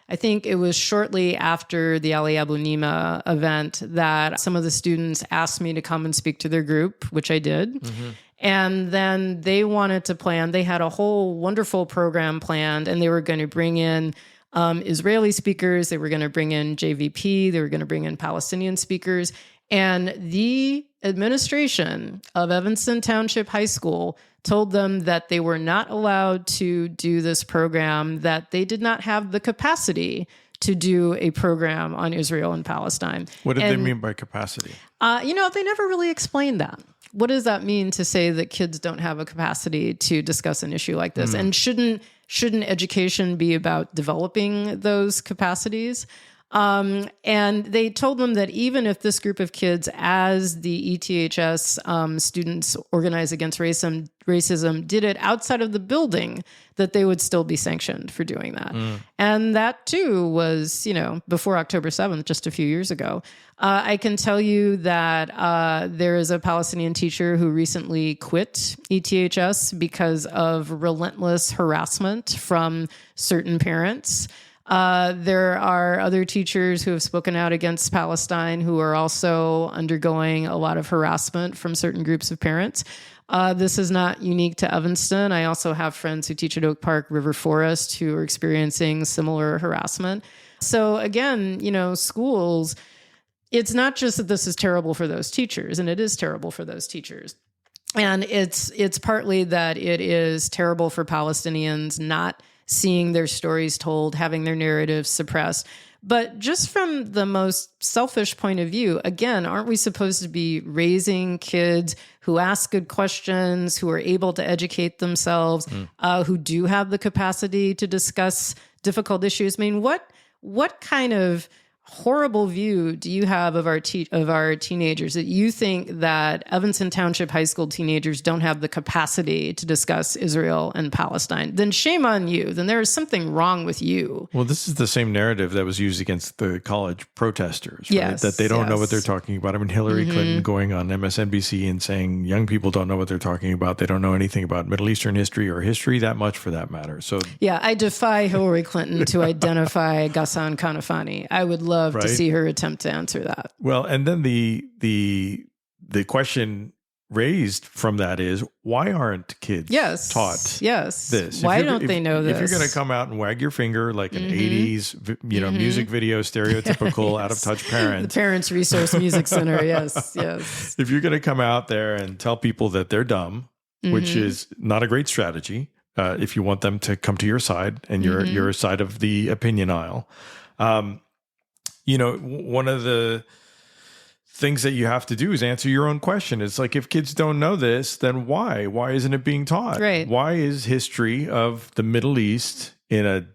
I think it was shortly after the Ali Abunimeh event that some of the students asked me to come and speak to their group, which I did. Mm-hmm. And then they wanted to plan, they had a whole wonderful program planned, and they were going to bring in Israeli speakers, they were going to bring in JVP, they were going to bring in Palestinian speakers. And the administration of Evanston Township High School told them that they were not allowed to do this program, that they did not have the capacity to do a program on Israel and Palestine. What did they mean by capacity? You know, they never really explained that. What does that mean to say that kids don't have a capacity to discuss an issue like this? And shouldn't education be about developing those capacities? And they told them that even if this group of kids, as the ETHS Students Organized Against Racism, did it outside of the building, that they would still be sanctioned for doing that. And that too was, you know, before October 7th, just a few years ago. I can tell you that there is a Palestinian teacher who recently quit ETHS because of relentless harassment from certain parents. There are other teachers who have spoken out against Palestine who are also undergoing a lot of harassment from certain groups of parents. This is not unique to Evanston. I also have friends who teach at Oak Park River Forest who are experiencing similar harassment. So again, you know, schools, it's not just that this is terrible for those teachers, and it is terrible for those teachers. And it's partly that it is terrible for Palestinians not seeing their stories told, having their narratives suppressed. But just from the most selfish point of view, again, aren't we supposed to be raising kids who ask good questions, who are able to educate themselves, who do have the capacity to discuss difficult issues? I mean, what kind of horrible view do you have of our teenagers, that you think that Evanston Township High School teenagers don't have the capacity to discuss Israel and Palestine? Then shame on you. Then there is something wrong with you. Well, this is the same narrative that was used against the college protesters, right? Yes, that they don't know what they're talking about. I mean, Hillary Clinton going on MSNBC and saying young people don't know what they're talking about. They don't know anything about Middle Eastern history or history that much, for that matter. So yeah, I defy Hillary Clinton to identify Ghassan Kanafani. I would love to see her attempt to answer that. Well, and then the question raised from that is, why aren't kids taught this? Why don't they know this? If you're going to come out and wag your finger like an 80s, music video, stereotypical, out of touch parents. The Parents Resource Music Center, yes. If you're going to come out there and tell people that they're dumb, which is not a great strategy, if you want them to come to your side and your side of the opinion aisle. You know, one of the things that you have to do is answer your own question. It's like, if kids don't know this, then why? Why isn't it being taught? Right. Why is history of the Middle East in a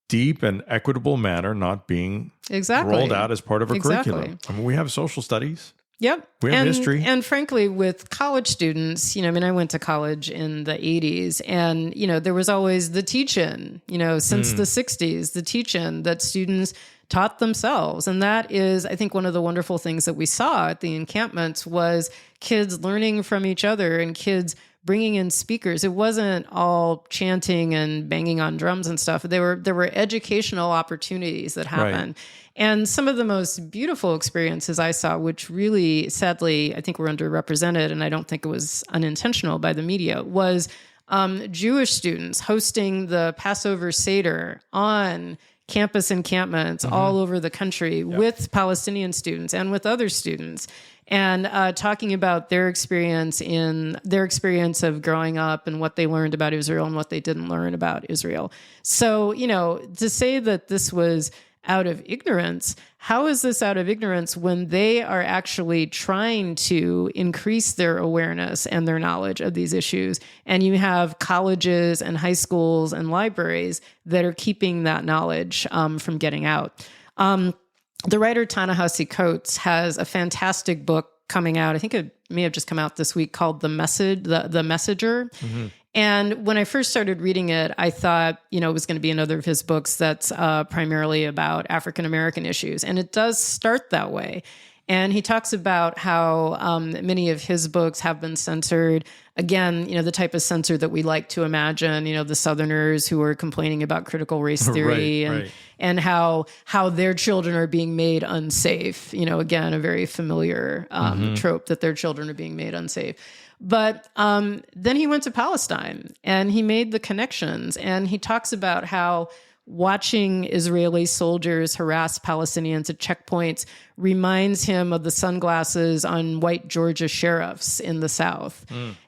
deep and equitable manner not being rolled out as part of a curriculum? I mean, we have social studies. Yep. We have history. And frankly, with college students, you know, I mean, I went to college in the 80s, and, you know, there was always the teach-in, you know, since the 60s, the teach-in that students taught themselves. And that is, I think, one of the wonderful things that we saw at the encampments was kids learning from each other and kids bringing in speakers. It wasn't all chanting and banging on drums and stuff. There were educational opportunities that happened. Right. And some of the most beautiful experiences I saw, which really, sadly, I think were underrepresented, and I don't think it was unintentional by the media, was Jewish students hosting the Passover Seder on campus encampments all over the country with Palestinian students and with other students, and talking about their experience of growing up and what they learned about Israel and what they didn't learn about Israel. So, to say that this was out of ignorance, how is this out of ignorance when they are actually trying to increase their awareness and their knowledge of these issues? And you have colleges and high schools and libraries that are keeping that knowledge from getting out. The writer Ta-Nehisi Coates has a fantastic book coming out. I think it may have just come out this week, called The Messenger. And when I first started reading it, I thought, it was going to be another of his books that's primarily about African-American issues. And it does start that way. And he talks about how many of his books have been censored. Again, the type of censor that we like to imagine, the Southerners who are complaining about critical race theory and how their children are being made unsafe. Again, a very familiar trope that their children are being made unsafe. But then he went to Palestine and he made the connections, and he talks about how watching Israeli soldiers harass Palestinians at checkpoints reminds him of the sunglasses on white Georgia sheriffs in the South.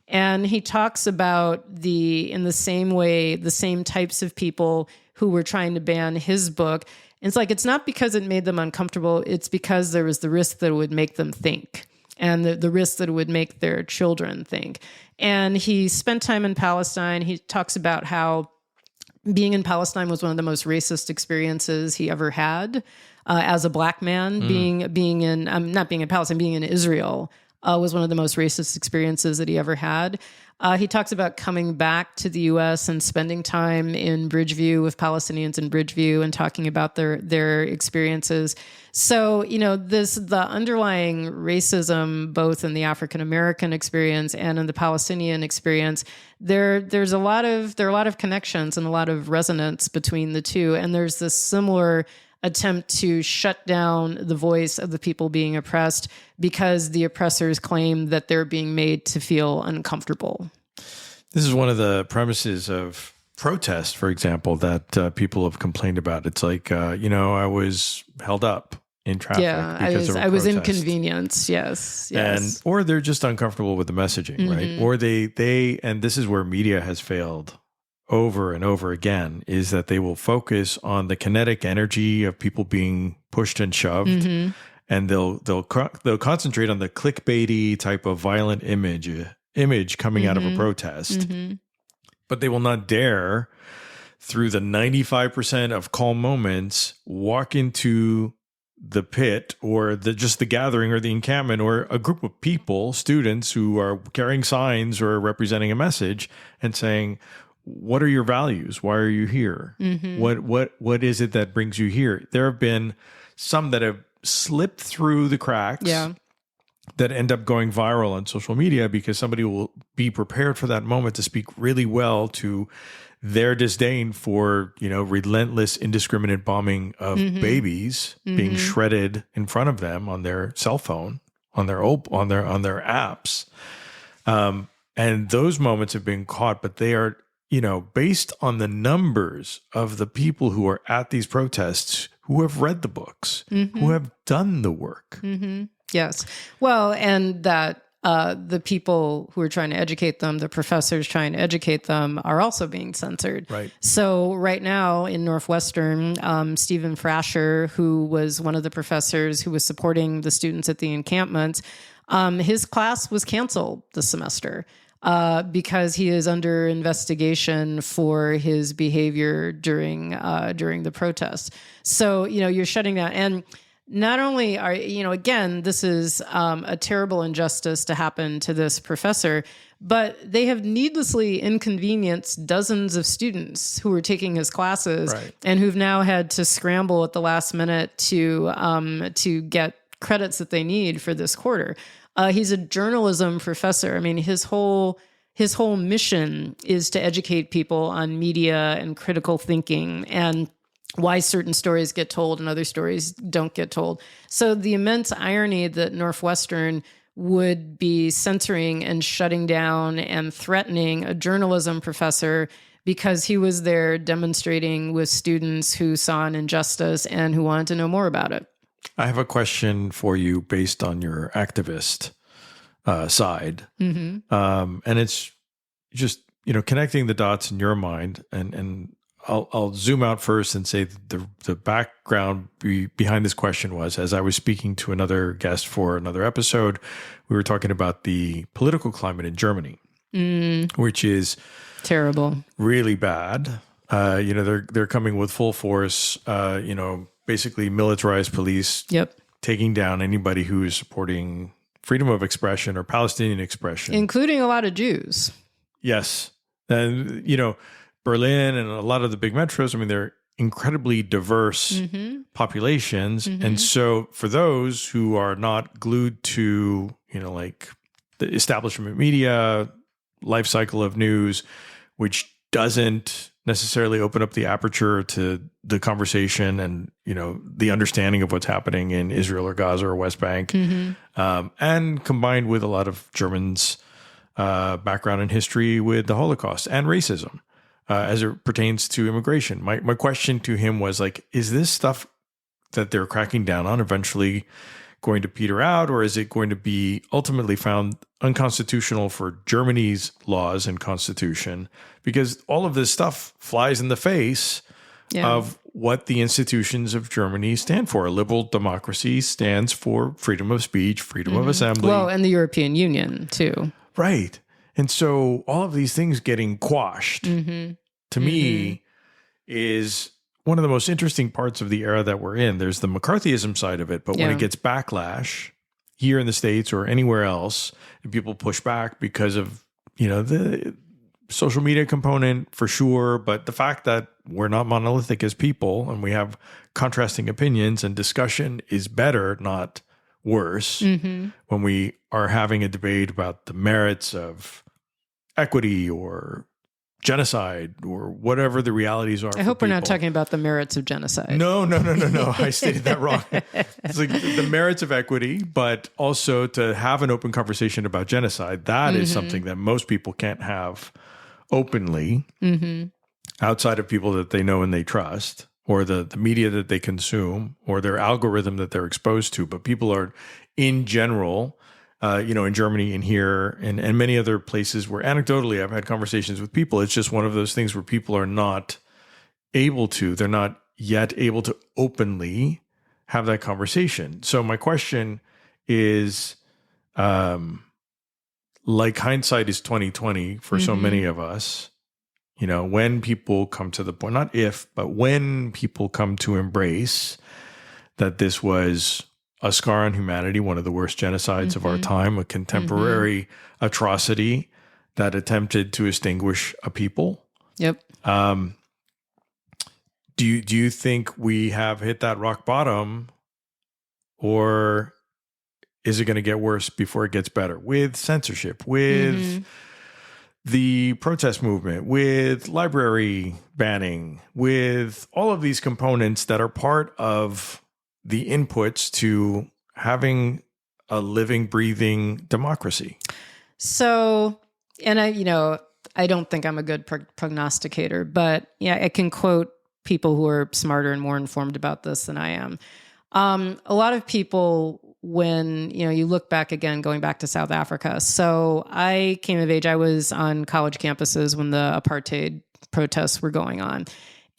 And he talks about in the same way, the same types of people who were trying to ban his book. It's like, it's not because it made them uncomfortable. It's because there was the risk that it would make them think, and the risk that it would make their children think. And he spent time in Palestine. He talks about how being in Palestine was one of the most racist experiences he ever had as a black man. Being in Israel was one of the most racist experiences that he ever had. He talks about coming back to the U.S. and spending time in Bridgeview with Palestinians in Bridgeview and talking about their experiences. So, the underlying racism, both in the African-American experience and in the Palestinian experience, there are a lot of connections and a lot of resonance between the two. And there's this similar attempt to shut down the voice of the people being oppressed because the oppressors claim that they're being made to feel uncomfortable. This is one of the premises of protest, for example, that people have complained about. It's like, I was held up in traffic because of a protest. I was inconvenienced. Yes. Or they're just uncomfortable with the messaging, right? Or they, and this is where media has failed over and over again, is that they will focus on the kinetic energy of people being pushed and shoved, and they'll concentrate on the clickbaity type of violent image coming out of a protest, but they will not dare, through the 95% of calm moments, walk into the pit or just the gathering or the encampment or a group of people, students who are carrying signs or representing a message and saying, what are your values? Why are you here? What is it that brings you here? There have been some that have slipped through the cracks that end up going viral on social media because somebody will be prepared for that moment to speak really well to their disdain for, relentless, indiscriminate bombing of babies being shredded in front of them on their cell phone, on their apps. And those moments have been caught, but they are, based on the numbers of the people who are at these protests, who have read the books, who have done the work. Yes. Well, and that the people who are trying to educate them, the professors trying to educate them, are also being censored. Right. So right now in Northwestern, Stephen Frasher, who was one of the professors who was supporting the students at the encampment, his class was canceled this semester. Because he is under investigation for his behavior during the protest. So, you're shutting down. And not only are, again, this is a terrible injustice to happen to this professor, but they have needlessly inconvenienced dozens of students who were taking his classes and who've now had to scramble at the last minute to get credits that they need for this quarter. He's a journalism professor. I mean, his whole mission is to educate people on media and critical thinking and why certain stories get told and other stories don't get told. So the immense irony that Northwestern would be censoring and shutting down and threatening a journalism professor because he was there demonstrating with students who saw an injustice and who wanted to know more about it. I have a question for you based on your activist side. And it's just, connecting the dots in your mind. And I'll zoom out first and say that the background behind this question was, as I was speaking to another guest for another episode, we were talking about the political climate in Germany, which is terrible, really bad. They're coming with full force, basically militarized police, taking down anybody who is supporting freedom of expression or Palestinian expression, including a lot of Jews. Yes. And, Berlin and a lot of the big metros, I mean, they're incredibly diverse populations. And so for those who are not glued to, like the establishment media, life cycle of news, which doesn't necessarily open up the aperture to the conversation and, the understanding of what's happening in Israel or Gaza or West Bank, and combined with a lot of Germans' background in history with the Holocaust and racism. As it pertains to immigration. My question to him was like, is this stuff that they're cracking down on eventually going to peter out, or is it going to be ultimately found unconstitutional for Germany's laws and constitution? Because all of this stuff flies in the face of what the institutions of Germany stand for. A liberal democracy stands for freedom of speech, freedom of assembly. Well, and the European Union too. Right. And so all of these things getting quashed, to me, is one of the most interesting parts of the era that we're in. There's the McCarthyism side of it, but when it gets backlash here in the States or anywhere else, and people push back because of, the social media component for sure, but the fact that we're not monolithic as people and we have contrasting opinions and discussion is better, not worse, when we are having a debate about the merits of equity or genocide or whatever the realities are. I hope we're not talking about the merits of genocide. No. I stated that wrong. It's like the merits of equity, but also to have an open conversation about genocide. That is something that most people can't have openly outside of people that they know and they trust, or the media that they consume, or their algorithm that they're exposed to. But people are, in general, in Germany and here and many other places where anecdotally I've had conversations with people, it's just one of those things where people are not they're not yet able to openly have that conversation. So my question is, like hindsight is 2020 for so many of us, when people come to the point, not if, but when people come to embrace that this was a scar on humanity, one of the worst genocides of our time, a contemporary atrocity that attempted to extinguish a people. Yep. Do you think we have hit that rock bottom, or is it going to get worse before it gets better with censorship, with the protest movement, with library banning, with all of these components that are part of the inputs to having a living, breathing democracy? So, and I don't think I'm a good prognosticator, but I can quote people who are smarter and more informed about this than I am. A lot of people, when, you look back again, going back to South Africa. So I came of age, I was on college campuses when the apartheid protests were going on.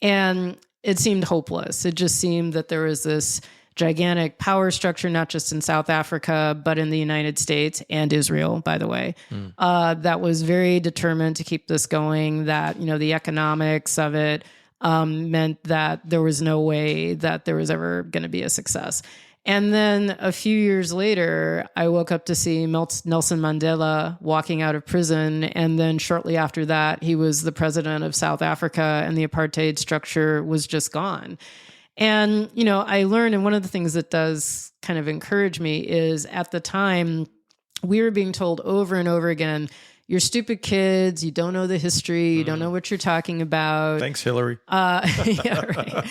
And it seemed hopeless. It just seemed that there was this gigantic power structure, not just in South Africa, but in the United States and Israel, by the way, that was very determined to keep this going, that, the economics of it meant that there was no way that there was ever going to be a success. And then a few years later, I woke up to see Nelson Mandela walking out of prison. And then shortly after that, he was the president of South Africa and the apartheid structure was just gone. And, I learned, and one of the things that does kind of encourage me is at the time we were being told over and over again, you're stupid kids. You don't know the history. You don't know what you're talking about. Thanks, Hillary. Yeah, right.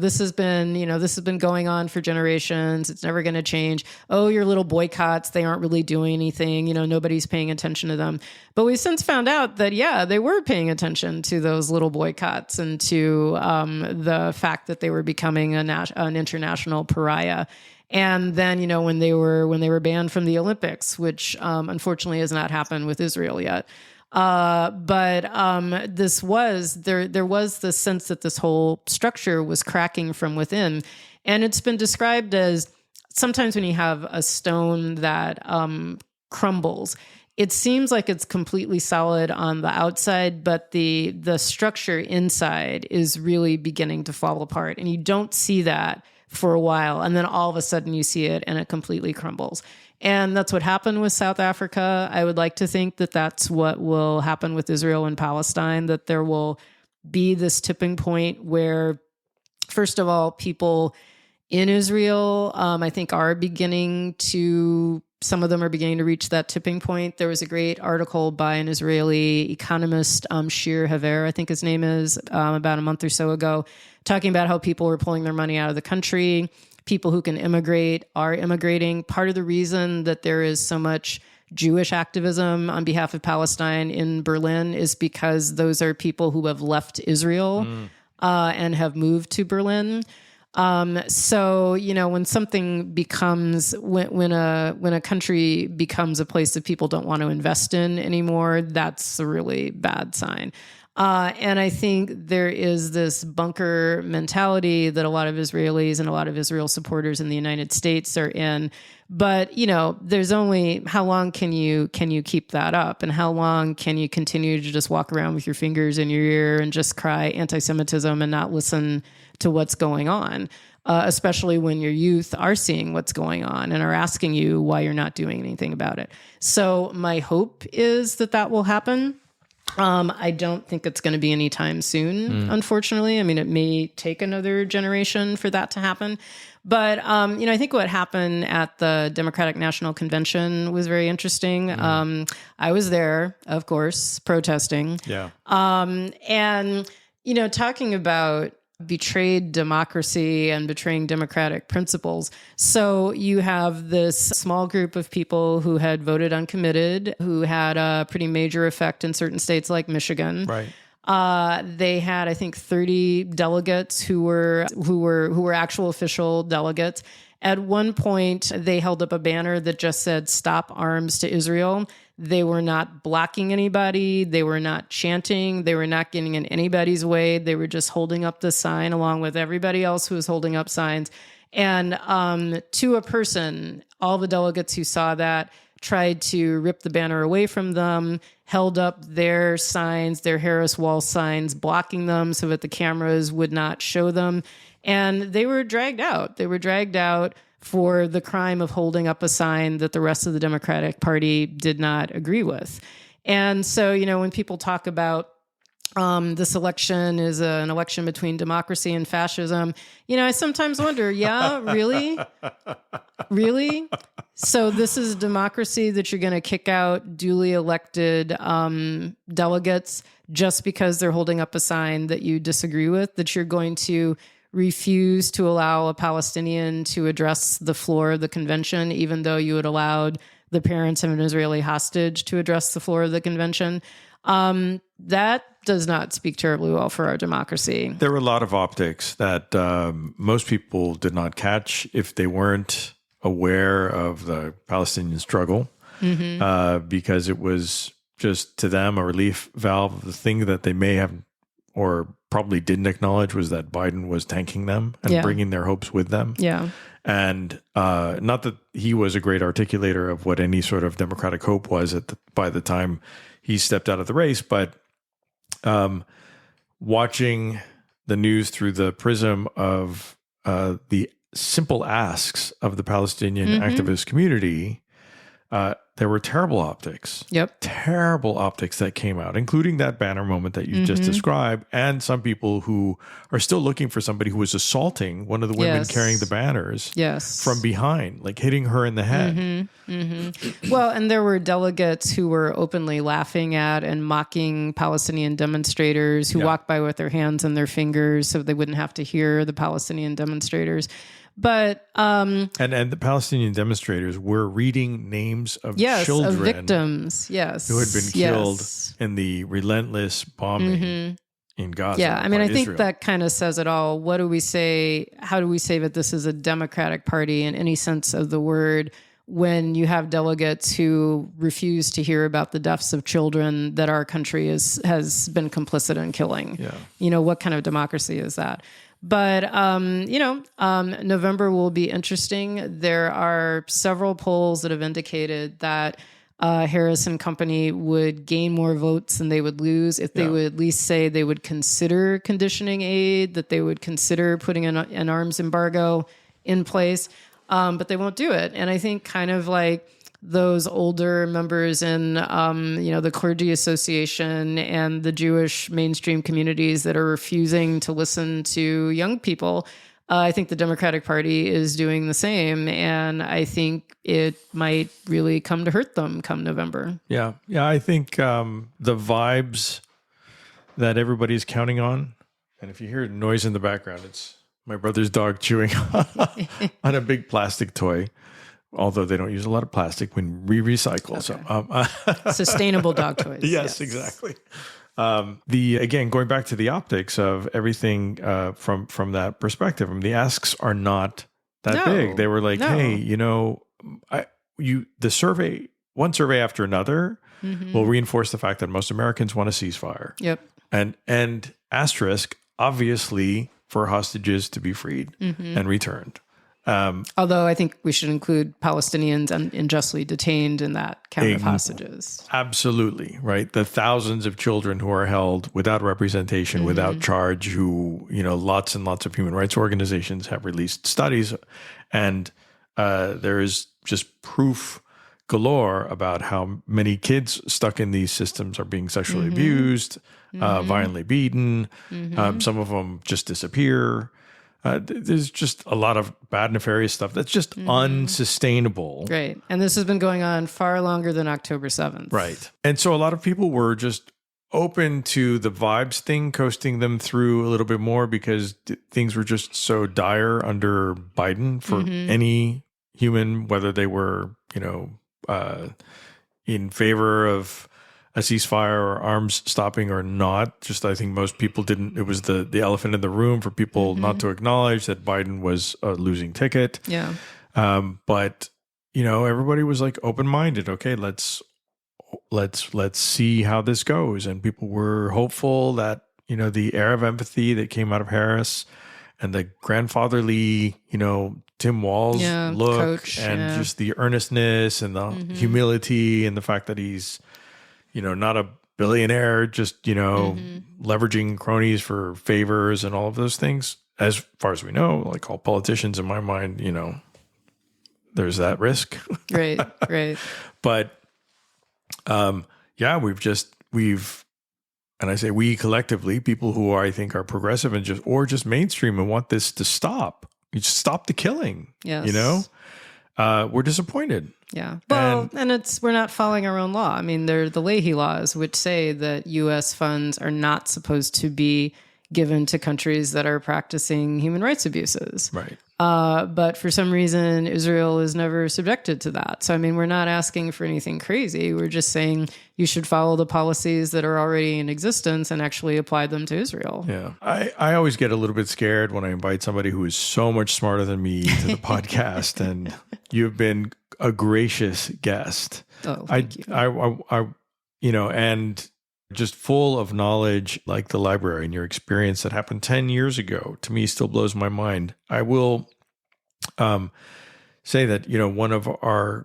This has been going on for generations. It's never going to change. Oh, your little boycotts, they aren't really doing anything. Nobody's paying attention to them. But we've since found out that, they were paying attention to those little boycotts and to the fact that they were becoming an international pariah. And then, when they were banned from the Olympics, which unfortunately has not happened with Israel yet. But there was the sense that this whole structure was cracking from within. And it's been described as sometimes when you have a stone that crumbles, it seems like it's completely solid on the outside, but the structure inside is really beginning to fall apart. And you don't see that for a while. And then all of a sudden you see it and it completely crumbles. And that's what happened with South Africa. I would like to think that that's what will happen with Israel and Palestine, that there will be this tipping point where, first of all, people in Israel, I think, some of them are beginning to reach that tipping point. There was a great article by an Israeli economist, Shir Haver, I think his name is, about a month or so ago, talking about how people were pulling their money out of the country. People who can immigrate are immigrating. Part of the reason that there is so much Jewish activism on behalf of Palestine in Berlin is because those are people who have left Israel and have moved to Berlin. So, when something becomes, when a country becomes a place that people don't want to invest in anymore, that's a really bad sign. And I think there is this bunker mentality that a lot of Israelis and a lot of Israel supporters in the United States are in. But, there's only, how long can you keep that up? And how long can you continue to just walk around with your fingers in your ear and just cry anti-Semitism and not listen to what's going on? Especially when your youth are seeing what's going on and are asking you why you're not doing anything about it. So my hope is that will happen. I don't think it's going to be anytime soon, unfortunately. I mean, it may take another generation for that to happen. But, I think what happened at the Democratic National Convention was very interesting. I was there, of course, protesting. Yeah. And, talking about betrayed democracy and betraying democratic principles. So you have this small group of people who had voted uncommitted, who had a pretty major effect in certain states like Michigan. Right. They had, I think, 30 delegates who were actual official delegates. At one point, they held up a banner that just said, "Stop arms to Israel." They were not blocking anybody. They were not chanting. They were not getting in anybody's way. They were just holding up the sign along with everybody else who was holding up signs. And to a person, all the delegates who saw that tried to rip the banner away from them, held up their signs, their Harris Wall signs, blocking them so that the cameras would not show them. And they were dragged out. They were dragged out for the crime of holding up a sign that the rest of the Democratic Party did not agree with. And so, when people talk about this election is an election between democracy and fascism, I sometimes wonder, yeah, really? Really? So this is democracy that you're going to kick out duly elected delegates just because they're holding up a sign that you disagree with, that you're going to refuse to allow a Palestinian to address the floor of the convention, even though you had allowed the parents of an Israeli hostage to address the floor of the convention. That does not speak terribly well for our democracy. There were a lot of optics that most people did not catch if they weren't aware of the Palestinian struggle, because it was just to them a relief valve. The thing that they may have or probably didn't acknowledge was that Biden was tanking them and bringing their hopes with them. Yeah. And not that he was a great articulator of what any sort of democratic hope was by the time he stepped out of the race, but watching the news through the prism of the simple asks of the Palestinian activist community, there were terrible optics. Yep. Terrible optics that came out, including that banner moment that you just described, and some people who are still looking for somebody who was assaulting one of the women carrying the banners from behind, like hitting her in the head. Well, and there were delegates who were openly laughing at and mocking Palestinian demonstrators who walked by with their hands and their fingers so they wouldn't have to hear the Palestinian demonstrators. But and the Palestinian demonstrators were reading names of children, of victims, who had been killed in the relentless bombing in Gaza. Yeah, I mean, I think that kind of says it all. What do we say? How do we say that this is a Democratic Party in any sense of the word when you have delegates who refuse to hear about the deaths of children that our country has been complicit in killing? Yeah. You know, what kind of democracy is that? But, November will be interesting. There are several polls that have indicated that Harris and company would gain more votes than they would lose if they would at least say they would consider conditioning aid, that they would consider putting an arms embargo in place, but they won't do it. And I think kind of like those older members in, the clergy association and the Jewish mainstream communities that are refusing to listen to young people, I think the Democratic Party is doing the same. And I think it might really come to hurt them come November. Yeah. Yeah. I think the vibes that everybody's counting on, and if you hear noise in the background, it's my brother's dog chewing on a big plastic toy. Although they don't use a lot of plastic when we recycle. Okay. So, sustainable dog toys. Yes, exactly. Again, going back to the optics of everything from that perspective, I mean, the asks are not that big. They were like, hey, the survey, one survey after another will reinforce the fact that most Americans want a ceasefire. Yep. And asterisk, obviously, for hostages to be freed and returned. Although I think we should include Palestinians unjustly detained in that count of hostages. Absolutely, right? The thousands of children who are held without representation, without charge, who, lots and lots of human rights organizations have released studies. And there is just proof galore about how many kids stuck in these systems are being sexually abused, violently beaten. Some of them just disappear. There's just a lot of bad, nefarious stuff that's just unsustainable. Right. And this has been going on far longer than October 7th. Right. And so a lot of people were just open to the vibes thing, coasting them through a little bit more because things were just so dire under Biden for any human, whether they were, in favor of a ceasefire or arms stopping or not. Just, I think most people didn't. It was the elephant in the room for people not to acknowledge that Biden was a losing ticket. Yeah. But everybody was like open-minded. Okay, let's see how this goes. And people were hopeful that the air of empathy that came out of Harris and the grandfatherly, Tim Walz look coach, and just the earnestness and the humility and the fact that he's not a billionaire, just, leveraging cronies for favors and all of those things. As far as we know, like all politicians in my mind, there's that risk. Right. But, and I say we collectively, people who I think are progressive and just mainstream and want this to stop. You just stop the killing. Yes. We're disappointed. Yeah. Well, and we're not following our own law. I mean, they're the Leahy laws, which say that U.S. funds are not supposed to be given to countries that are practicing human rights abuses. Right. But for some reason, Israel is never subjected to that. So, I mean, we're not asking for anything crazy. We're just saying you should follow the policies that are already in existence and actually apply them to Israel. Yeah. I always get a little bit scared when I invite somebody who is so much smarter than me to the podcast, and you've been a gracious guest. Oh, thank you. And just full of knowledge, like the library and your experience that happened 10 years ago, to me still blows my mind. I will say that, one of our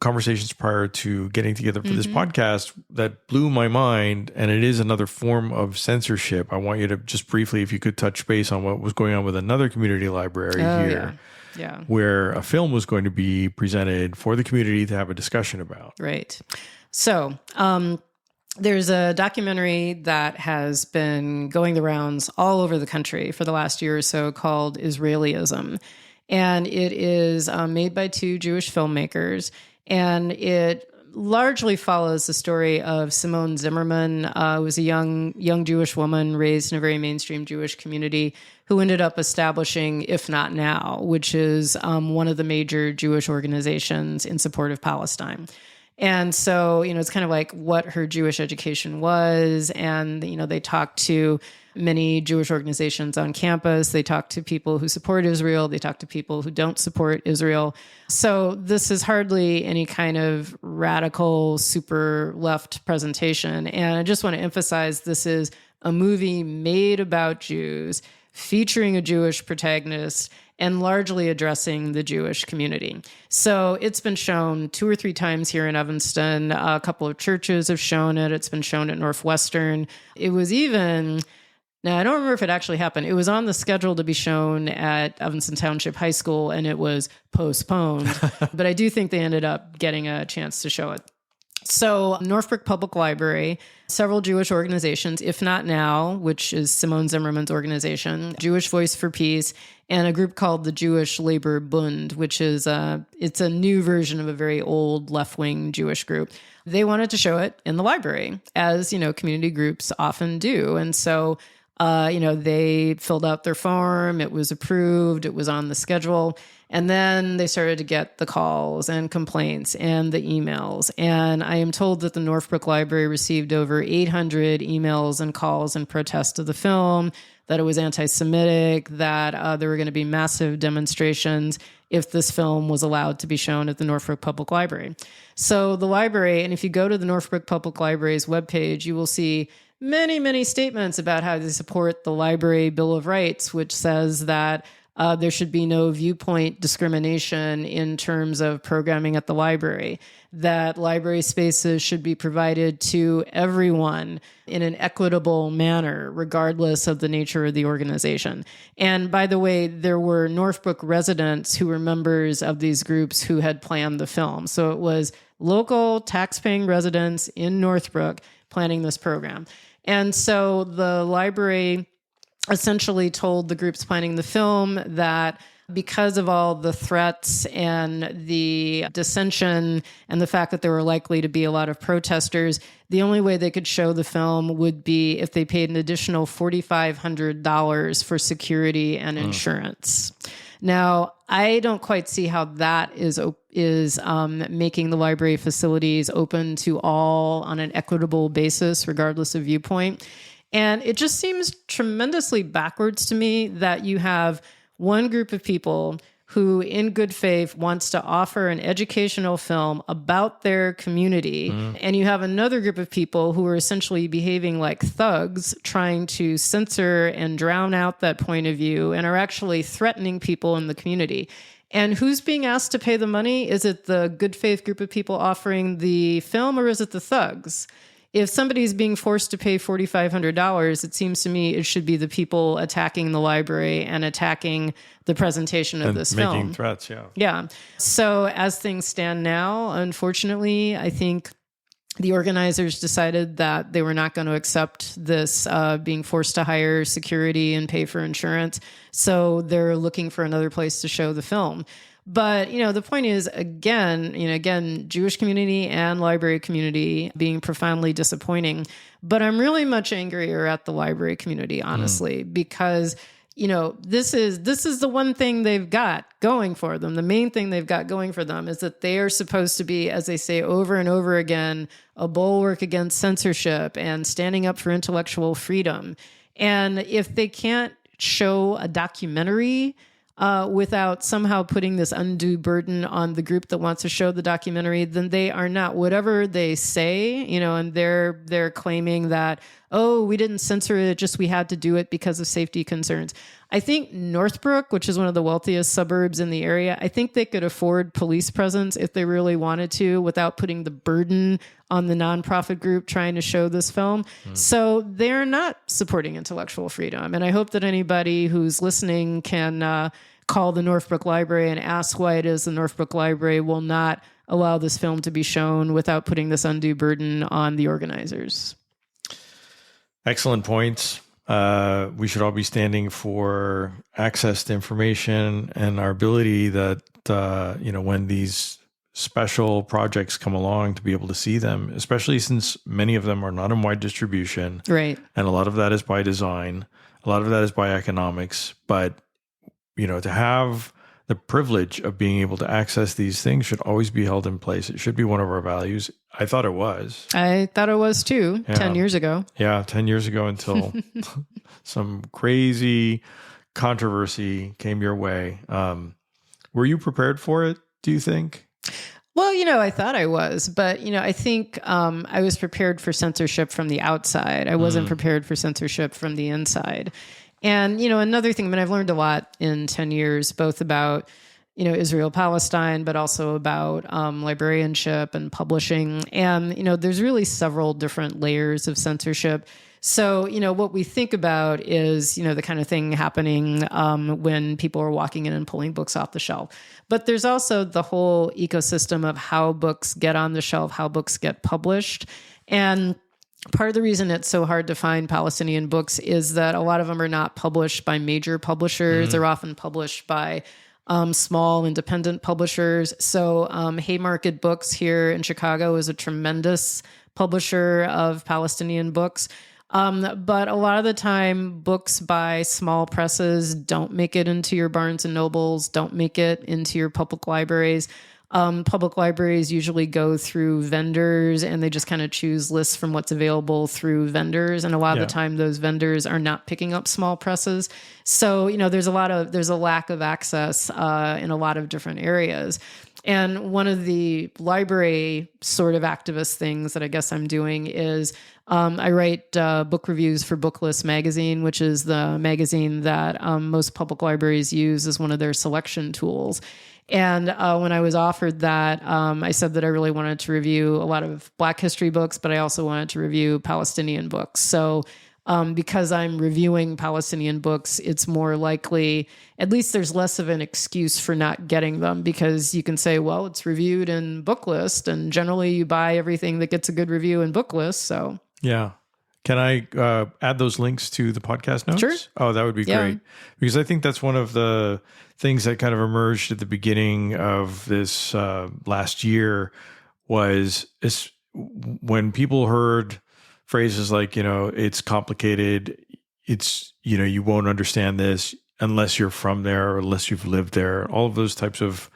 conversations prior to getting together for this podcast that blew my mind, and it is another form of censorship. I want you to just briefly, if you could touch base on what was going on with another community library here. Yeah. where a film was going to be presented for the community to have a discussion about. Right. So, there's a documentary that has been going the rounds all over the country for the last year or so called Israelism. And it is made by two Jewish filmmakers. And it largely follows the story of Simone Zimmerman, who was a young Jewish woman raised in a very mainstream Jewish community who ended up establishing If Not Now, which is one of the major Jewish organizations in support of Palestine. And so, it's kind of like what her Jewish education was. And, they talked to many Jewish organizations on campus. They talk to people who support Israel. They talk to people who don't support Israel. So this is hardly any kind of radical, super left presentation. And I just want to emphasize this is a movie made about Jews, featuring a Jewish protagonist, and largely addressing the Jewish community. So it's been shown 2 or 3 times here in Evanston. A couple of churches have shown it. It's been shown at Northwestern. It was even... Now, I don't remember if it actually happened. It was on the schedule to be shown at Evanston Township High School, and it was postponed. But I do think they ended up getting a chance to show it. So Northbrook Public Library, several Jewish organizations, If Not Now, which is Simone Zimmerman's organization, Jewish Voice for Peace, and a group called the Jewish Labor Bund, which is it's a new version of a very old left-wing Jewish group. They wanted to show it in the library, as, community groups often do. And so they filled out their form. It was approved. It was on the schedule. And then they started to get the calls and complaints and the emails. And I am told that the Northbrook Library received over 800 emails and calls in protest of the film, that it was anti-Semitic, that there were going to be massive demonstrations if this film was allowed to be shown at the Northbrook Public Library. So the library, and if you go to the Northbrook Public Library's webpage, you will see many, many statements about how they support the Library Bill of Rights, which says that there should be no viewpoint discrimination in terms of programming at the library, that library spaces should be provided to everyone in an equitable manner, regardless of the nature of the organization. And by the way, there were Northbrook residents who were members of these groups who had planned the film. So it was local taxpaying residents in Northbrook planning this program. And so the library essentially told the groups planning the film that because of all the threats and the dissension and the fact that there were likely to be a lot of protesters, the only way they could show the film would be if they paid an additional $4,500 for security and insurance. Now, I don't quite see how that is making the library facilities open to all on an equitable basis, regardless of viewpoint. And it just seems tremendously backwards to me that you have one group of people who, in good faith, wants to offer an educational film about their community, and you have another group of people who are essentially behaving like thugs, trying to censor and drown out that point of view, and are actually threatening people in the community. And who's being asked to pay the money? Is it the good faith group of people offering the film, or is it the thugs? If somebody's being forced to pay $4,500, it seems to me it should be the people attacking the library and attacking the presentation of this film. Making threats, yeah. Yeah. So as things stand now, unfortunately, I think the organizers decided that they were not going to accept this being forced to hire security and pay for insurance. So they're looking for another place to show the film. But, the point is, again, Jewish community and library community being profoundly disappointing. But I'm really much angrier at the library community, honestly, because, this is the one thing they've got going for them. The main thing they've got going for them is that they are supposed to be, as they say over and over again, a bulwark against censorship and standing up for intellectual freedom. And if they can't show a documentary without somehow putting this undue burden on the group that wants to show the documentary, then they are not, whatever they say, and they're claiming that, oh, we didn't censor it, just we had to do it because of safety concerns. I think Northbrook, which is one of the wealthiest suburbs in the area, I think they could afford police presence if they really wanted to without putting the burden on the nonprofit group trying to show this film. So they're not supporting intellectual freedom. And I hope that anybody who's listening can call the Northbrook Library and ask why it is the Northbrook Library will not allow this film to be shown without putting this undue burden on the organizers. Excellent points. We should all be standing for access to information and our ability that, when these special projects come along, to be able to see them, especially since many of them are not in wide distribution. Right. And a lot of that is by design. A lot of that is by economics. But, to have the privilege of being able to access these things should always be held in place. It should be one of our values. I thought it was. I thought it was too, 10 years ago. Yeah, 10 years ago until some crazy controversy came your way. Were you prepared for it, do you think? Well, I thought I was, but, I think I was prepared for censorship from the outside. I wasn't prepared for censorship from the inside. And, another thing, I've learned a lot in 10 years, both about, Israel, Palestine, but also about librarianship and publishing. And, there's really several different layers of censorship. So, what we think about is, the kind of thing happening when people are walking in and pulling books off the shelf. But there's also the whole ecosystem of how books get on the shelf, how books get published. And part of the reason it's so hard to find Palestinian books is that a lot of them are not published by major publishers. They're often published by small independent publishers. So Haymarket Books here in Chicago is a tremendous publisher of Palestinian books. But a lot of the time, books by small presses don't make it into your Barnes and Nobles, don't make it into your public libraries. Public libraries usually go through vendors and they just kind of choose lists from what's available through vendors. And a lot of the time, those vendors are not picking up small presses. So, there's a lack of access in a lot of different areas. And one of the library sort of activist things that I guess I'm doing is I write book reviews for Booklist magazine, which is the magazine that most public libraries use as one of their selection tools. And when I was offered that, I said that I really wanted to review a lot of Black history books, but I also wanted to review Palestinian books. So because I'm reviewing Palestinian books, it's more likely, at least there's less of an excuse for not getting them, because you can say, well, it's reviewed in Booklist, and generally you buy everything that gets a good review in Booklist. So yeah. Can I add those links to the podcast notes? Sure. Oh, that would be great. Because I think that's one of the things that kind of emerged at the beginning of this last year was when people heard phrases like, it's complicated. It's, you won't understand this unless you're from there or unless you've lived there. All of those types of,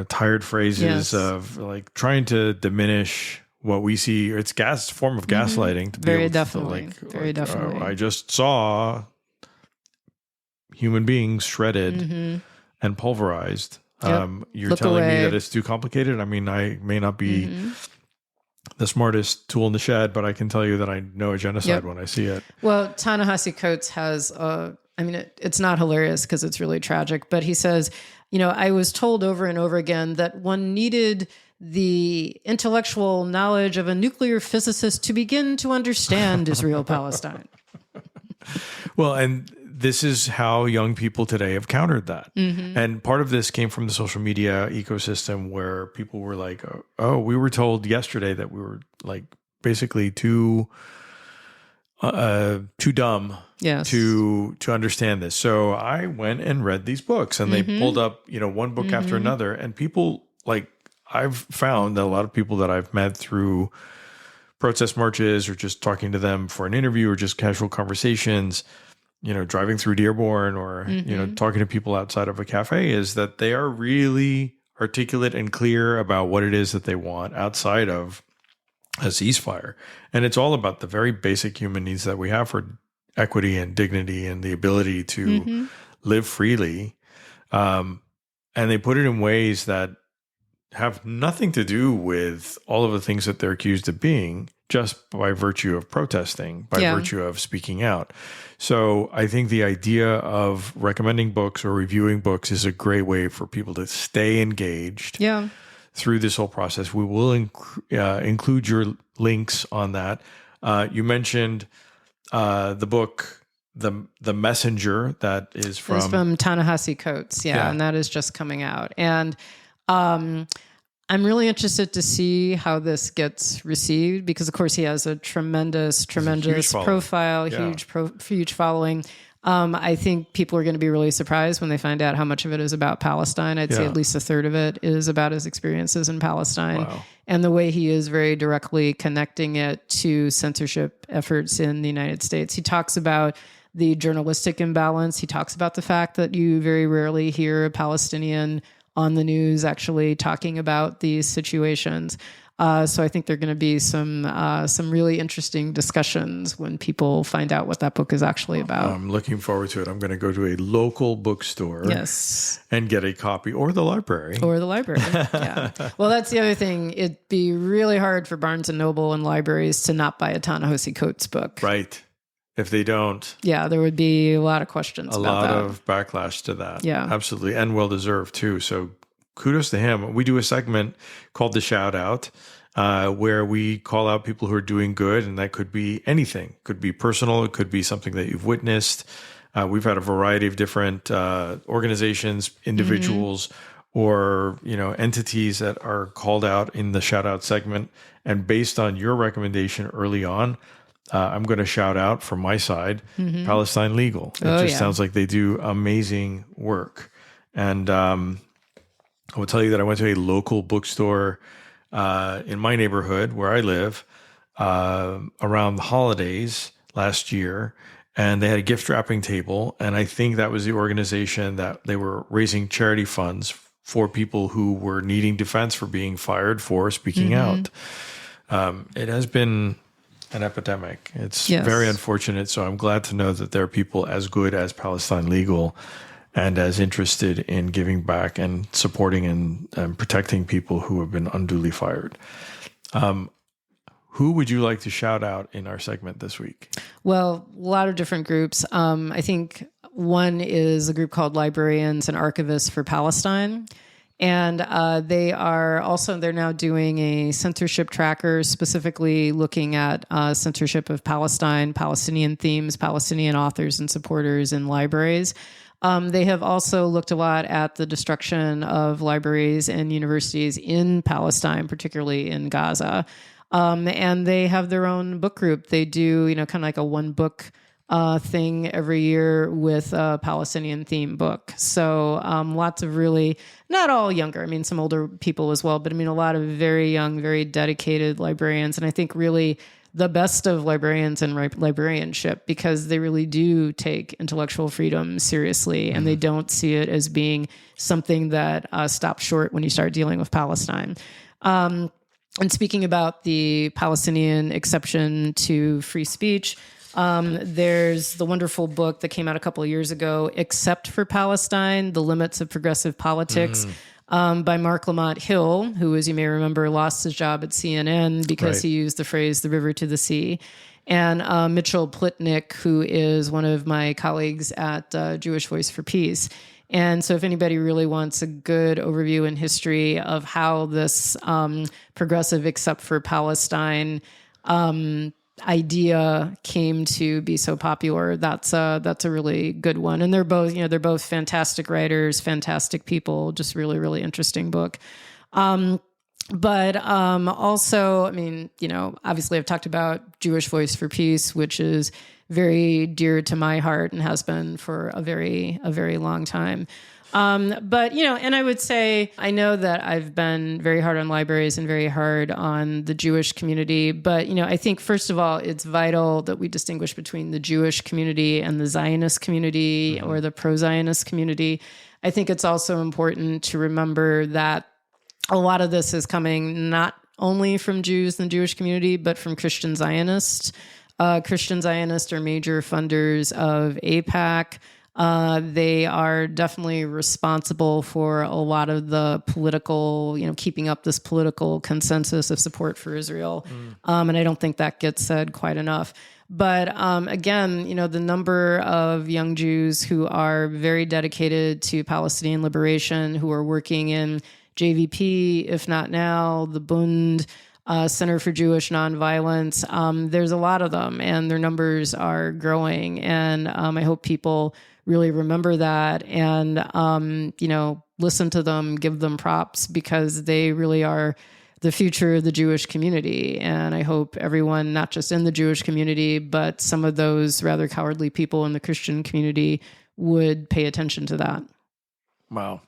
tired phrases of like trying to diminish what we see. It's form of gaslighting. To Very definitely. Very definitely. I just saw human beings shredded and pulverized. You're Look telling away. me that it's too complicated. I mean, I may not be the smartest tool in the shed, but I can tell you that I know a genocide when I see it. Well, Ta-Nehisi Coates has, it's not hilarious because it's really tragic, but he says, I was told over and over again that one needed the intellectual knowledge of a nuclear physicist to begin to understand Israel-Palestine. Well, and this is how young people today have countered that. And part of this came from the social media ecosystem where people were like, oh, we were told yesterday that we were like basically too dumb to understand this. So I went and read these books and they pulled up, one book after another. And people I've found that a lot of people that I've met through protest marches or just talking to them for an interview or just casual conversations, driving through Dearborn or, talking to people outside of a cafe, is that they are really articulate and clear about what it is that they want outside of a ceasefire. And it's all about the very basic human needs that we have for equity and dignity and the ability to live freely. And they put it in ways that have nothing to do with all of the things that they're accused of being, just by virtue of protesting, by virtue of speaking out. So I think the idea of recommending books or reviewing books is a great way for people to stay engaged through this whole process. We will include your links on that. You mentioned the book the Messenger that is from... It's from Ta-Nehisi Coates, and that is just coming out. And I'm really interested to see how this gets received because, of course, he has a tremendous profile, huge following. I think people are going to be really surprised when they find out how much of it is about Palestine. I'd say at least a third of it is about his experiences in Palestine. Wow. And the way he is very directly connecting it to censorship efforts in the United States. He talks about the journalistic imbalance. He talks about the fact that you very rarely hear a Palestinian on the news actually talking about these situations. So I think there are going to be some really interesting discussions when people find out what that book is actually about. I'm looking forward to it. I'm going to go to a local bookstore and get a copy, or the library. Yeah. Well, that's the other thing. It'd be really hard for Barnes & Noble and libraries to not buy a Ta-Nehisi Coates book. Right. If they don't. Yeah, there would be a lot of questions about that. A lot of backlash to that. Yeah. Absolutely. And well-deserved, too. So kudos to him. We do a segment called The Shout Out, where we call out people who are doing good, and that could be anything. It could be personal. It could be something that you've witnessed. We've had a variety of different organizations, individuals, or entities that are called out in the Shout Out segment. And based on your recommendation early on, I'm going to shout out from my side, Palestine Legal. It sounds like they do amazing work. And I will tell you that I went to a local bookstore in my neighborhood where I live around the holidays last year, and they had a gift wrapping table. And I think that was the organization that they were raising charity funds for people who were needing defense for being fired for speaking out. It has been an epidemic. It's very unfortunate. So I'm glad to know that there are people as good as Palestine Legal and as interested in giving back and supporting and protecting people who have been unduly fired. Who would you like to shout out in our segment this week? Well, a lot of different groups. I think one is a group called Librarians and Archivists for Palestine. And they're now doing a censorship tracker, specifically looking at censorship of Palestine, Palestinian themes, Palestinian authors and supporters in libraries. They have also looked a lot at the destruction of libraries and universities in Palestine, particularly in Gaza. And they have their own book group. They do, kind of like a one book thing every year with a Palestinian theme book. So lots of really, not all younger, some older people as well, but a lot of very young, very dedicated librarians. And I think really the best of librarians and librarianship, because they really do take intellectual freedom seriously, and they don't see it as being something that stops short when you start dealing with Palestine. And speaking about the Palestinian exception to free speech, there's the wonderful book that came out a couple of years ago, Except for Palestine, The Limits of Progressive Politics, by Mark Lamont Hill, who, as you may remember, lost his job at CNN because he used the phrase, the river to the sea. And Mitchell Plitnick, who is one of my colleagues at Jewish Voice for Peace. And so if anybody really wants a good overview in history of how this progressive Except for Palestine idea came to be so popular, that's a really good one. And they're both fantastic writers, fantastic people, just really, really interesting book. But also, obviously I've talked about Jewish Voice for Peace, which is very dear to my heart and has been for a very long time. But, and I would say, I know that I've been very hard on libraries and very hard on the Jewish community. But, I think, first of all, it's vital that we distinguish between the Jewish community and the Zionist community or the pro-Zionist community. I think it's also important to remember that a lot of this is coming not only from Jews and the Jewish community, but from Christian Zionists. Christian Zionists are major funders of AIPAC. They are definitely responsible for a lot of the political, keeping up this political consensus of support for Israel. And I don't think that gets said quite enough. But again, the number of young Jews who are very dedicated to Palestinian liberation, who are working in JVP, if not now, the Bund, Center for Jewish Nonviolence. There's a lot of them, and their numbers are growing. And I hope people really remember that and, listen to them, give them props, because they really are the future of the Jewish community. And I hope everyone, not just in the Jewish community, but some of those rather cowardly people in the Christian community would pay attention to that. Wow.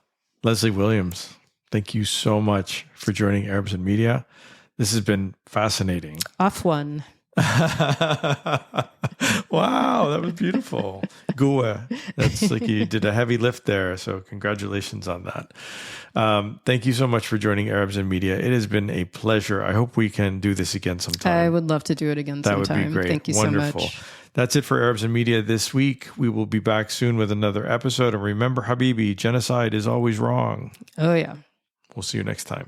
Lesley Williams, thank you so much for joining Arabs in Media. This has been fascinating. Afwan. Wow, that was beautiful. Gua. That's like you did a heavy lift there. So congratulations on that. Thank you so much for joining Arabs in Media. It has been a pleasure. I hope we can do this again sometime. I would love to do it again sometime. That would be great. Thank you Wonderful. so much. That's it for Arabs in Media this week. We will be back soon with another episode. And remember, Habibi, genocide is always wrong. Oh, yeah. We'll see you next time.